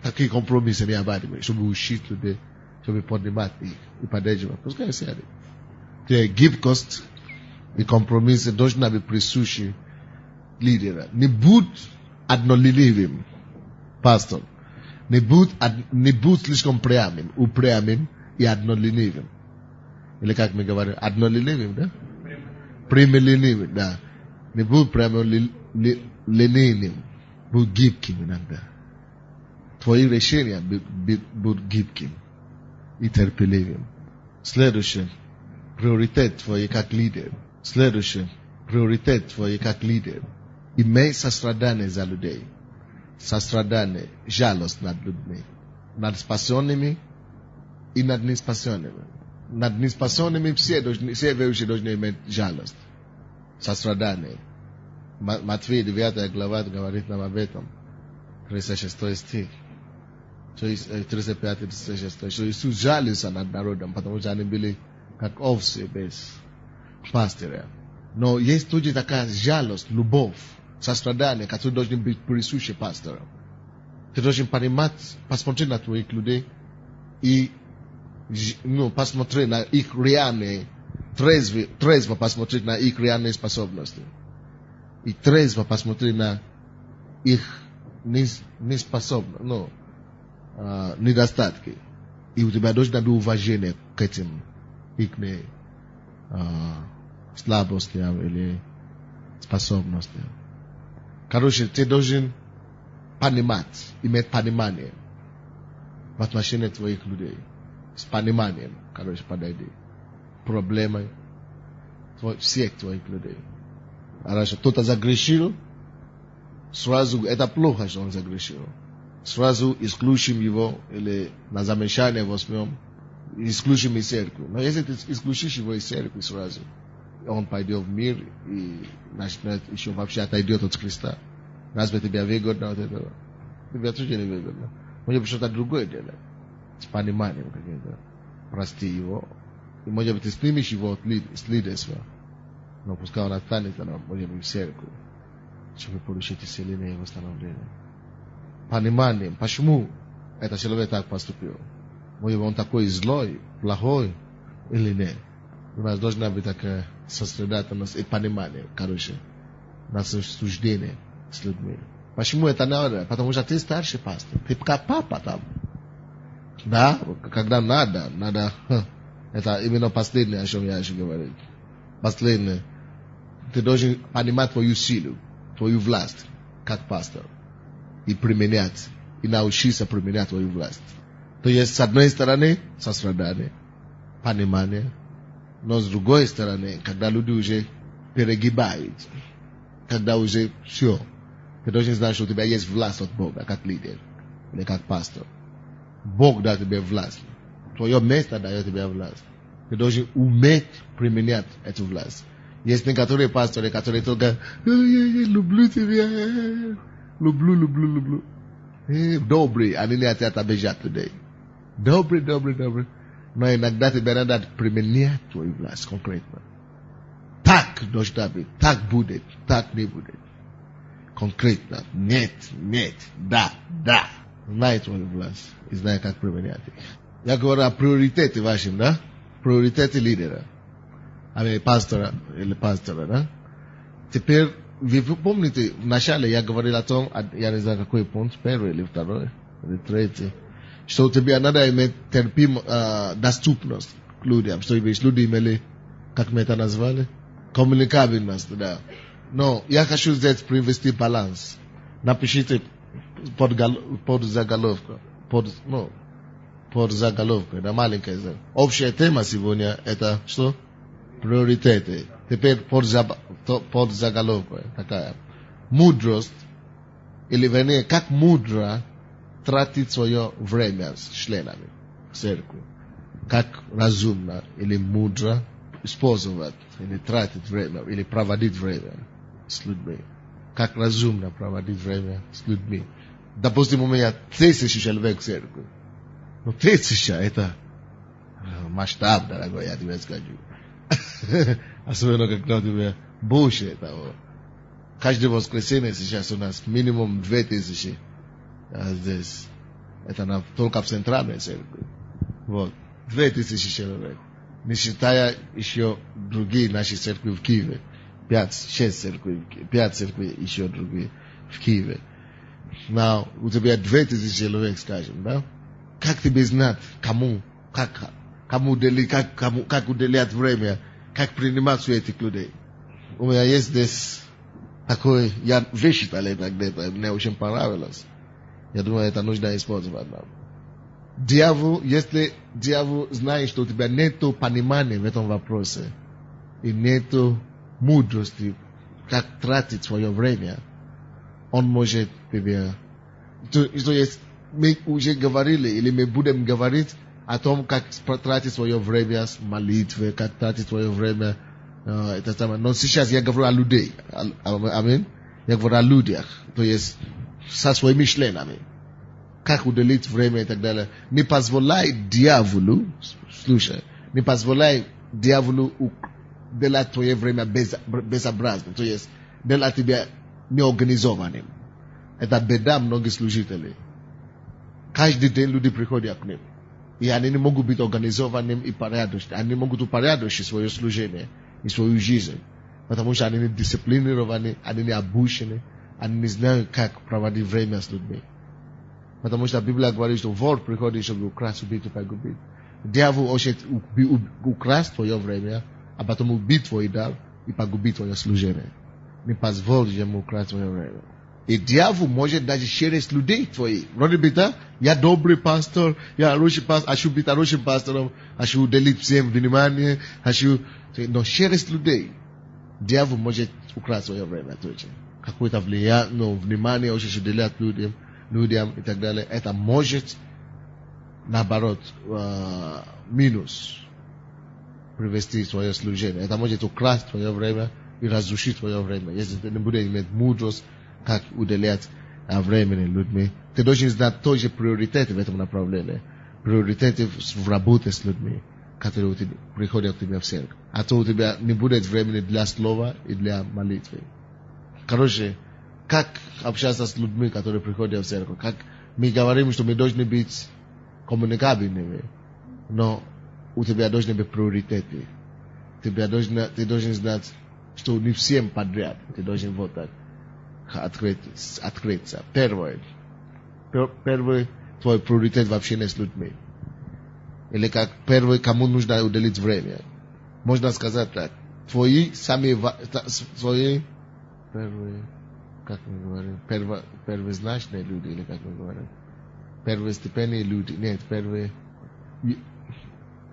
A: такие компромиссы необходимы, чтобы учить людей, чтобы поднимать их и поддерживать. Пускай сядет. Гибкость и компромиссы должны быть присущи лидера. Не будь одноливым, пастор. Не будь слишком упрямым и одноливым. Или как мы говорим, одноливым, да? Прямолинейным, да. Не будь прямолинейным, будь гибким иногда. Твои решения будут гибким и терпеливым. Следующее. Приоритет твой как лидер. Следующее. Приоритет твой как лидер. Имей сострадание за людей. Сострадание, жалость над людьми. Над спасенными и над неспасенными. Над неспасенными все верующие должны иметь жалость. Сострадание. Матфея 9 глава говорит нам об этом. 36 стих. 35-36. Что Иисус жалился над народом, потому что они были как овцы без пастыря. Но есть тоже такая жалость, любовь, сострадание, которые должны быть присущи пастору. Ты должен понимать, посмотреть на твоих людей и посмотреть на их реальные, трезво посмотреть на их реальные способности. И трезво посмотреть на их неспособности, недостатки. И у тебя должно быть уважение к этим их слабостям или способностям. Короче, ты должен понимать, иметь понимание в отношении твоих людей. С пониманием, короче, подойди. Проблемы всех твоих людей. Хорошо, кто-то загрешил, сразу, это плохо, что он загрешил. Сразу исключим его, или на замешание возьмем, исключим из церкви. Но если ты исключишь его из церкви сразу, он пойдет в мир и начнет еще вообще отойдет от Христа. Разве тебя выгодно от этого? Тебя тоже не выгодно. Может быть, что-то другое делать. С пониманием каким-то. Прости его. И может быть, ты снимешь его с лидерства. Но пускай он останется, может быть, в церкви, чтобы получить исцеление и восстановление. Пониманием, почему этот человек так поступил. Может быть, он такой злой, плохой или нет. У нас должна быть такая сострадательность и понимание, короче, на суждение с людьми. Почему это надо? Потому что ты старший пастор, ты как папа там. Да, когда надо, это именно последнее, о чем я еще говорил. Последнее. Ты должен понимать твою силу, твою власть, как пастор, и применять, и научиться применять твою власть. То есть, с одной стороны, сострадание, понимание, но с другой стороны, когда люди уже перегибают, когда уже все, ты должен знать, что у тебя есть власть от Бога, как лидер, или как пастор. Бог дает тебе власть. Твое место дает тебе власть. Ты должен уметь применять эту власть. Есть некоторые пасторы, которые только люблю тебя, люблю. Добрый, они не хотят обижать людей. Добрый. Но иногда тебе надо применять твою власть конкретно. Так должно быть, так будет, так не будет. Конкретно. Нет, да. Знай твою власть и знай, как применять их. Я говорю о приоритете вашем, да? Приоритете лидера. Пастора или пастора, да? Теперь, вы помните, вначале я говорил о том, я не знаю, какой пункт, первый или второй, или третий, что тебе надо иметь доступность к людям, что люди имели, как мы это назвали, коммуникабельность, да. Но я хочу здесь привести баланс. Напишите под заголовку, под заголовкой, да, маленькая. Общая тема сегодня это что? Приоритеты. Теперь под заголовкой такая. Мудрость, или вернее, как мудро тратить свое время с членами церкви. Как разумно или мудро использовать, или тратить время, или проводить время с людьми. Как разумно проводить время с людьми. Допустим, у меня 1000 человек в церкви. Но 1000 это масштаб, дорогой, я тебе скажу. Особенно, когда у тебя больше того. Каждое воскресенье сейчас у нас минимум 2000 здесь. Это только в центральной церкви. Вот. 2000 человек. Не считая еще другие наши церкви в Киеве. 5 церквей еще другие в Киеве. Now, у тебя 2000 человек, скажем, да? Как тебе знать, кому уделять время, как принимать всех этих людей? У меня есть здесь такой, я высчитал это где-то, мне очень понравилось. Я думаю, это нужно использовать нам. Если дьявол знает, что у тебя нету понимания в этом вопросе, и нету мудрости, как тратить свое время, он может тебе... То есть, мы уже говорили, или мы будем говорить о том, как тратить свое время с молитвой, как тратить свое время... Но сейчас я говорю о людей. Аминь. Я говорю о людях. То есть, со своими членами. Как уделить время и так далее. Не позволяй дьяволу, слушай, не позволяй дьяволу делать твое время безобразно. То есть, делать тебя неорганизованным. Это беда многих служителей. Каждый день люди приходят к ним. И они не могут быть организованными и порядочными. Они могут упорядочить свое служение и свою жизнь. Потому что они не дисциплинированы, они не обучены, они не знают, как проводить время с людьми. Потому что Библия говорит, что вор приходит, чтобы украсть, убить и погубить. Дьявол хочет украсть твое время, а потом убить твой дар и погубить твое служение. Не позволь ему украсть твое время. И дьявол может даже через людей твоих. Вроде бы, да? Я добрый пастор, я хороший пастор, хочу быть хорошим пастором, хочу уделить всем внимание, но через людей дьявол может украсть твое время. Какое-то влияние, внимание очень уделять людям и так далее. Это может, наоборот, минус привести свое служение. Это может украсть твое время и разрушить твое время. Если ты не будешь иметь мудрость, как уделять времени людьми. Ты должен знать тоже приоритеты в этом направлении. Приоритеты в работе с людьми, которые приходят к тебе в церковь. А то у тебя не будет времени для слова и для молитвы. Короче, как общаться с людьми, которые приходят в церковь? Как мы говорим, что мы должны быть коммуникабельными, но у тебя должны быть приоритеты. ты должен знать, что не всем подряд ты должен вот так открыться. Первый твой приоритет в общении с людьми. Или как первый, кому нужно уделить время. Можно сказать так. Твои первые, как мы говорим, первозначные люди, или как мы говорим, первостепенные люди.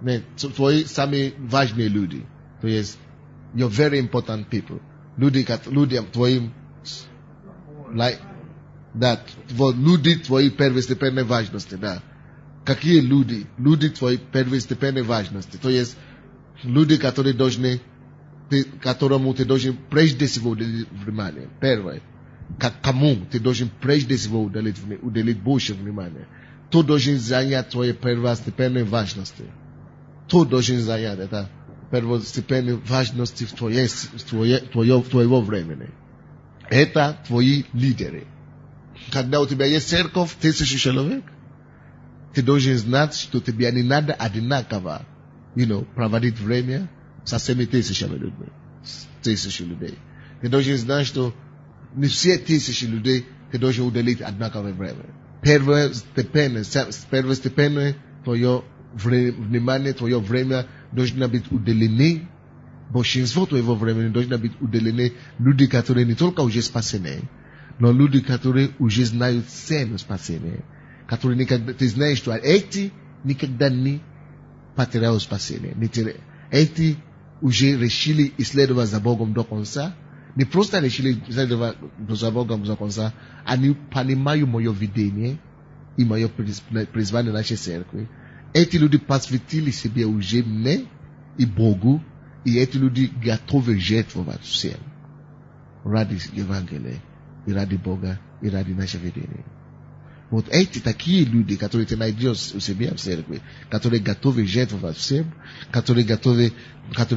A: Нет, твои самые важные люди. То есть, you're very important people. Люди твоим, like, да, люди твои первостепенной важности, да. Какие люди? Люди твоей первостепенной важности. То есть, люди, которому ты должен прежде всего уделить внимание. Первое. Кому ты должен прежде всего уделить больше внимания. Кто должен занять твоей первостепенной важности. Кто должен занять это первостепенной важности твоего времени. Это твои лидеры. Когда у тебя есть церковь, 1000 человек, ты должен знать, что тебе не надо одинаково, проводить время со всеми 1000 людьми. 1000 людей. Ты должен знать, что не все 1000 людей ты должен уделить одинаковое время. Первостепенное твое внимание, твое время должно быть уделены. Большинство твоего времени должно быть уделены люди, которые не только уже спасены, но люди, которые уже знают цену спасения. Которые никогда, ты знаешь, что эти никогда не потеряют спасение. Эти уже решили исследовать за Богом до конца. Не просто решили исследовать за Богом до конца, они понимают мое видение и мое призвание нашей церкви. Эти люди посвятили себе уже мне и Богу, и эти люди готовы жертвовать всем ради Евангелия, и ради Бога, и ради нашего видения. Вот эти такие люди, которые ты найдешь у себя в церкви, которые готовы жертвовать всем, которые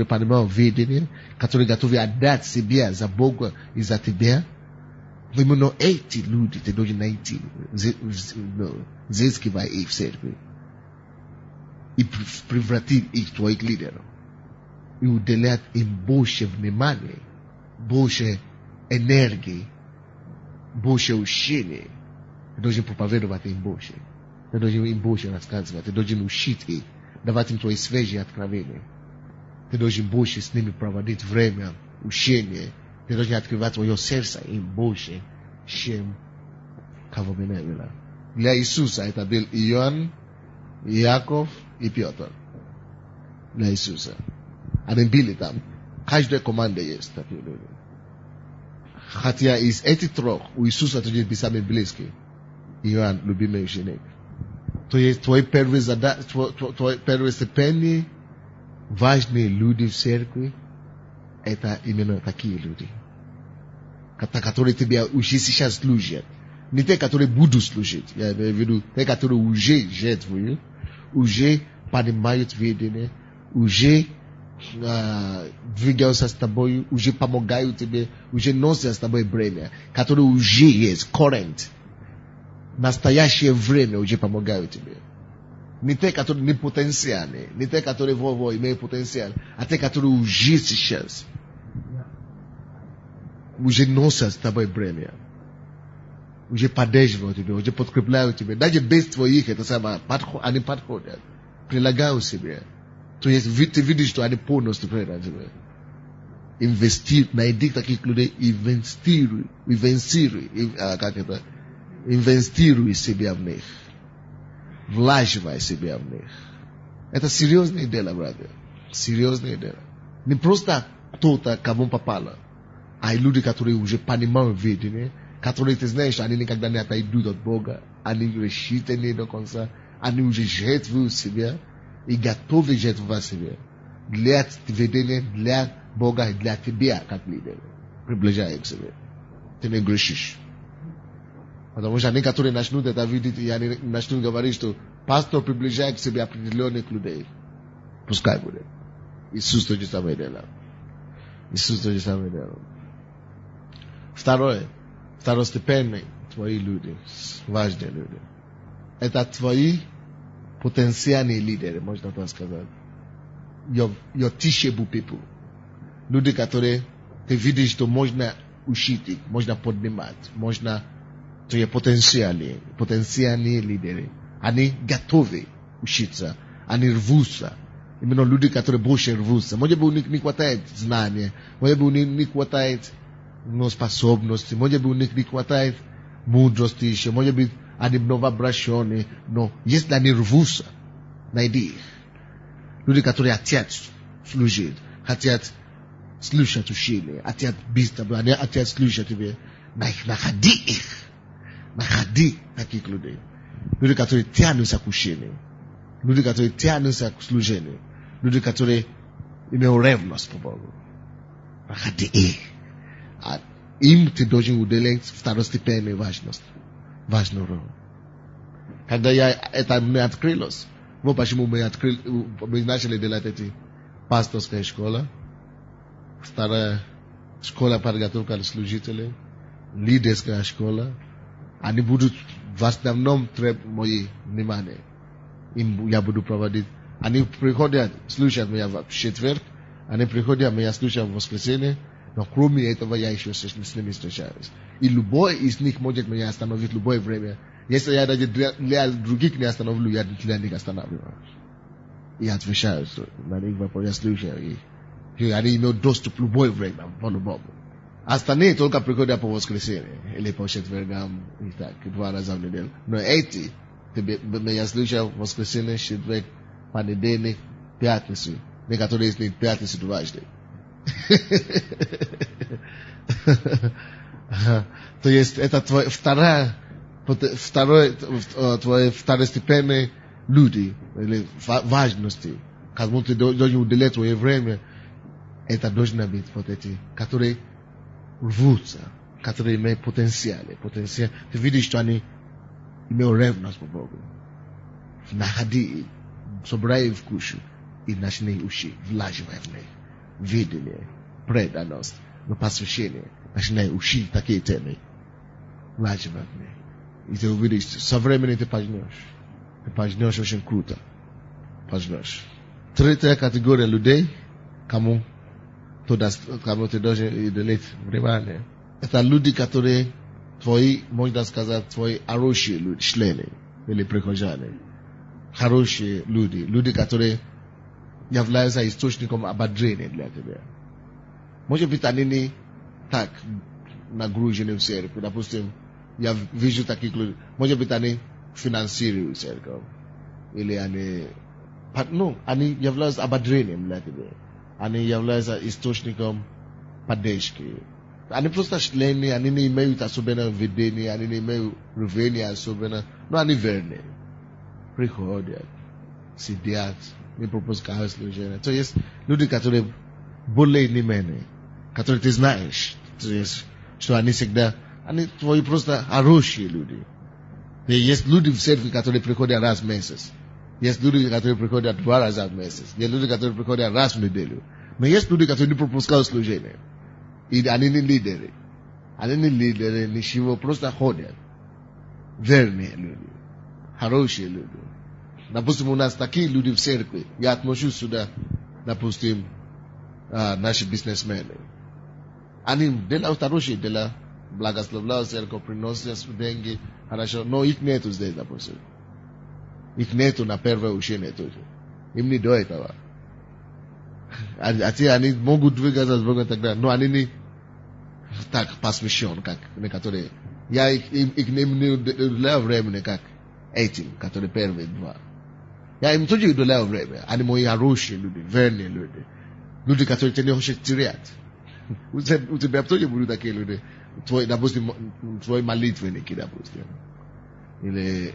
A: понимают видение, которые готовы отдать себя за Бога и за тебя, именно эти люди ты должен найти, взыскивая их в церкви, и превратить их в твоих лидеров, и уделять им больше внимания, больше энергии, больше учения. Ты должен проповедовать им больше. Ты должен им больше рассказывать. Ты должен учить их, давать им твои свежие откровения. Ты должен больше с ними проводить время, учение. Ты должен открывать твое сердце им больше, чем кого бы ни было. Для Иисуса это был Иоанн, Иаков и Петр. Для Иисуса. Они были там. Каждая команда есть такие люди. Хотя из этих 3 у Иисуса тоже были самые близкие. Иоанн, любимый ученик. То есть твои первостепенные важные люди в церкви, это именно такие люди, которые тебе уже сейчас служат. Не те, которые будут служить. Я имею в виду, те, которые уже жертвуют, уже понимают видение, уже двигаются с тобой, уже помогают тебе, уже носят с тобой бремя, которые уже есть, current. Настоящее время уже помогают тебе. Не те, которые не потенциальные, не те, которые имеют потенциал, а те, которые уже сейчас уже носят с тобой бремя. Уже поддерживают тебя, уже подкрепляют тебя. Даже без твоих, это самое, они подходят, прилагают себе. То есть ты видишь, что они полностью преданы тебе. Найди таких людей, инвестируй себя в них. Влаживай себя в них. Это серьезное дело, братья. Серьезное дело. Не просто кто-то, кому попало, а люди, которые уже понимают видение, которые, ты знаешь, они никогда не отойдут от Бога, они рассчитаны до конца, они уже жертвуют себя и готовы жертвовать себя для видения, для Бога и для тебя, как лидер. Приближай к себе. Ты не грешишь. Потому что они, которые начнут это видеть, и они начнут говорить, что пастор приближает к себе определенных людей. Пускай будет. Иисус то же самое делал. Иисус то же самое делал. Второстепенные твои люди, важные люди. Это твои потенциальные лидеры, можно так сказать. you're teachable people. Люди, которые ты видишь, что можно учить, можно поднимать, можно, то есть потенциальные лидеры. Они готовы учиться, они рвутся. Именно люди, которые больше рвутся. Может быть, у них не хватает знания, может быть, у них не хватает способности, может быть, у них не хватает мудрости еще, может быть, они новообращенные, но если они рвутся, найди их. Люди, которые хотят служить, хотят слушать учения, хотят быстро, они хотят слушать тебе. Находи их. Находи таких людей. Люди, которые тянутся к учению. Люди, которые тянутся к служению. Люди, которые имеют ревность по Богу. Находи их. А им ты должен уделять второстепенную важную роль. Когда это мне открылось, вот почему мы начали делать эти пасторская школа, вторая школа подготовка для служителей, лидерская школа, они будут в основном требовать мои внимание. Им я буду проводить. Они приходят слушать меня в четверг, они приходят меня слушать в воскресенье, но кроме этого я еще с ними встречаюсь. И любой из них может меня остановить в любое время. Если я даже для других не остановлю, я для них останавливаю. И отвечаю на их вопросы, я слушаю их. И они имеют доступ в любое время, по-любому. Остальные только приходят по воскресенье, или по четвергам, и так, 2 раза в неделю. Но эти, я слушаю в воскресенье, четверг, понедельник, пятницу. Некоторые из них пятницу дважды. То есть это твоя твои второстепенные люди, или важности, кому ты должен уделять твое время, это должно быть вот эти, которые рвутся, которые имеют потенциал. Ты видишь, что они имеют ревность по Богу. Находи, собирай в кучу и начни учить, влаживай в них. Видение, преданность, посвящение, начинай учить такие темы. Влаживай в них. И ты увидишь, со временем ты пожнешь. Ты пожнешь очень круто. Пожнешь. Третья категория людей, кому ты должен уделить внимание. Это люди, которые твои, можно сказать, твои хорошие люди, члены или прихожане. Хорошие люди. Люди, которые являются источником ободрения для тебя. Может быть, они не так нагружены в церкви. Допустим, я вижу таких людей. Может быть, они финансируют церковь. Или они являются ободрением для тебя. Они являются источником поддержки. Они просто члены, они не имеют особенное видение, они не имеют рвения особенное, но они верны. Приходят, сидят, не пропускают служение. То есть люди, которые более не менее, которые ты знаешь, то есть, что они всегда, они твои просто хорошие люди. И есть люди в церкви, которые приходят раз в месяц. Есть люди, которые приходят 2 раза в месяц. Есть люди, которые приходят раз в неделю. Но есть люди, которые не пропускают служение. И они не лидеры. Они не лидеры, ничего, просто ходят. Верные люди. Хорошие люди. Допустим, у нас такие люди в церкви. Я отношусь сюда, допустим, наши бизнесмены. Они делают хорошие дела. Благословляют церковь, приносят деньги. Хорошо. Но их нету здесь, допустим. Их нету на первое учение тоже. Им не до этого. Они могут двигаться с Богом и так далее. Но они не так посвящен, как некоторые. Я их не уделяю времени, как этим, которые первые 2. Я им тоже уделяю время. Они мои хорошие люди, верные люди. Люди, которые тебя не хотят терять. У тебя тоже будут такие люди. Допустим, твои молитвенники, допустим. Или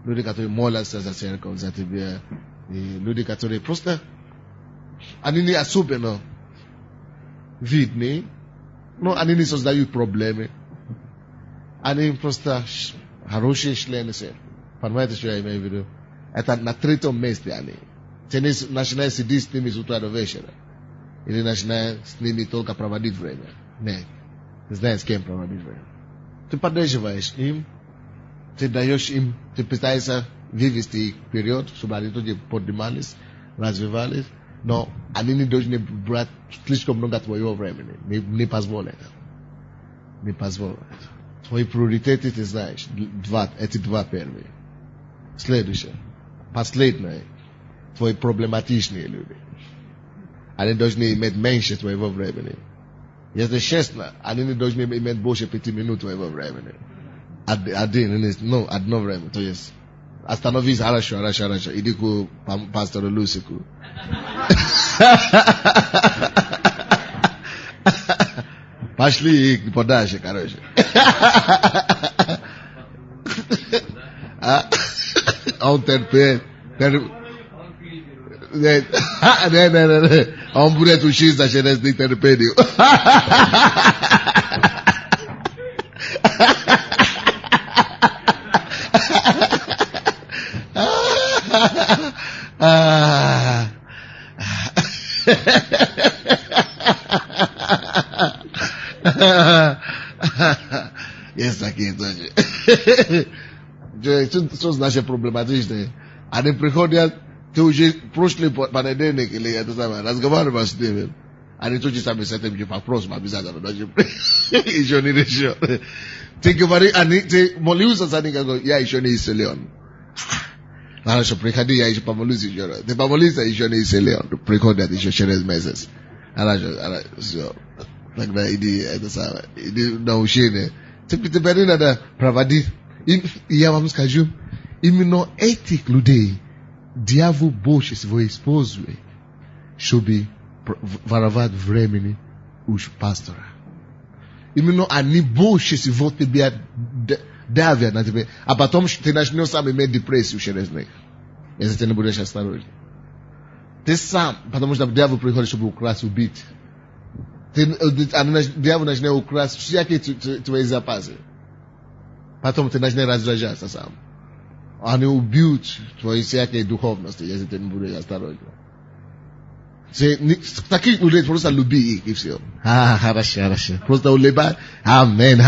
A: люди, которые молятся за церковь, за тебя. И люди, которые просто они не особенно видны, но они не создают проблемы. Они просто хорошие члены церкви. Понимаете, что я имею в виду? Это на 3-м месте они. Ты не начинаешь сидеть с ними с утра до вечера. Или начинаешь с ними только проводить время. Нет. Ты знаешь, с кем проводить время. Ты поддерживаешь им, ты даешь им, ты пытаешься вывести их вперед, чтобы они тоже поднимались, развивались. No, ani dožne brat слишком много твоего времени. Не позволено. Не позволено. Твои приоритеты ты знаешь. Эти два первые. Следующее. Последнее. Твои проблематичные люди. Они должны иметь меньше твоего времени. Если честно, они не должны иметь больше 5 минут твоего времени. Одно время. То есть, остановись, хорошо. Иди к пастору Лусику. Пошли подальше, короче. Он терпит. Не. Он будет учиться через интерпедию. Есть такие тоже. Что значит проблематичные? Они приходят, ты уже прошлый понедельник или это самое, разговаривал с ними. Они тоже сами с этим вопросом обязательно. Еще не решил. Ты говори, ты молился за них, я еще не исцелен. Хорошо, приходи, я еще помолюсь еще. Ты помолился, еще не исцелен. Приходят еще через месяц. Хорошо, тогда иди, это самое, иди на учение. Теперь надо проводить. Я вам скажу, именно этих людей дьявол больше всего использует, чтобы воровать времени у пастора. Именно они больше всего тебя давят на тебя, а потом ты начнешь сам иметь депрессию через них, если ты не будешь осторожен. Ты сам, потому что дьявол приходит, чтобы украсть, убить. Дьявол начинает украсть всякие твои запасы. Потом ты начинаешь раздражаться сам. Они убьют твои всякие духовности, если ты не будешь осторожен. Таких людей просто люби их и все. Хорошо. Просто улыбай. Амин.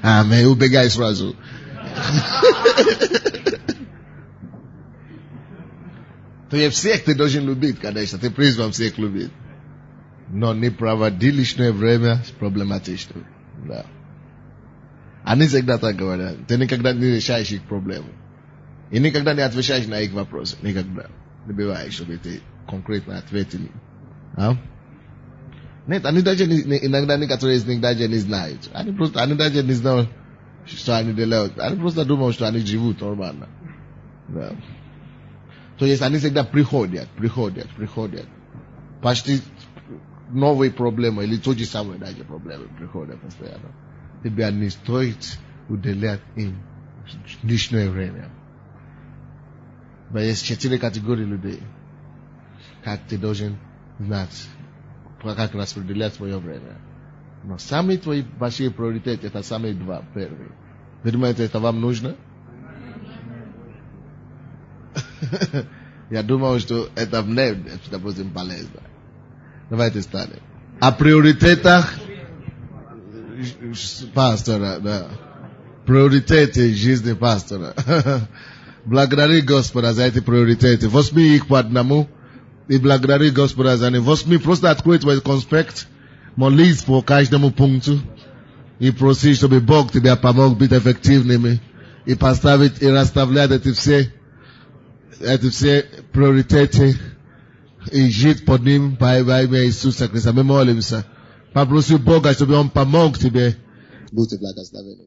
A: Амин. Убегай сразу. То есть всех ты должен любить, конечно. Ты призван всех любить. Но не проводи лишнее время с проблематичным. Да. Они всегда так говорят. Ты никогда не решаешь их проблемы. И никогда не отвечаешь на их вопросы. Никогда. Не бывает, чтобы ты конкретно ответили. А? Нет, они даже иногда некоторые из них даже не знают. Они даже не знают, что они делают. Они просто думают, что они живут нормально. Да. То есть они всегда приходят. Почти новые проблемы, или то же самое даже проблемы приходят постоянно. Тебя не стоит уделять им лишнее время. Но есть 4 категории людей. Как ты должен знать, как распределять свое время. Но самые твои большие приоритеты, это самые 2 первые. Вы думаете, это вам нужно? Я думал, что это мне, допустим, полезно. Давайте станем. О приоритетах пастора, да. Приоритеты жизни пастора. Благодари Господа за эти приоритеты. Возьми их по одному и благодари Господа за них. Возьми, просто открой твой конспект, молись по каждому пункту и проси, чтобы Бог тебя помог быть эффективными и поставить и расставлять эти все приоритеты и жить под ним во имя Иисуса Христа. Мы молимся. Попроси Бога, чтобы Он помог тебе. Будьте благословенны.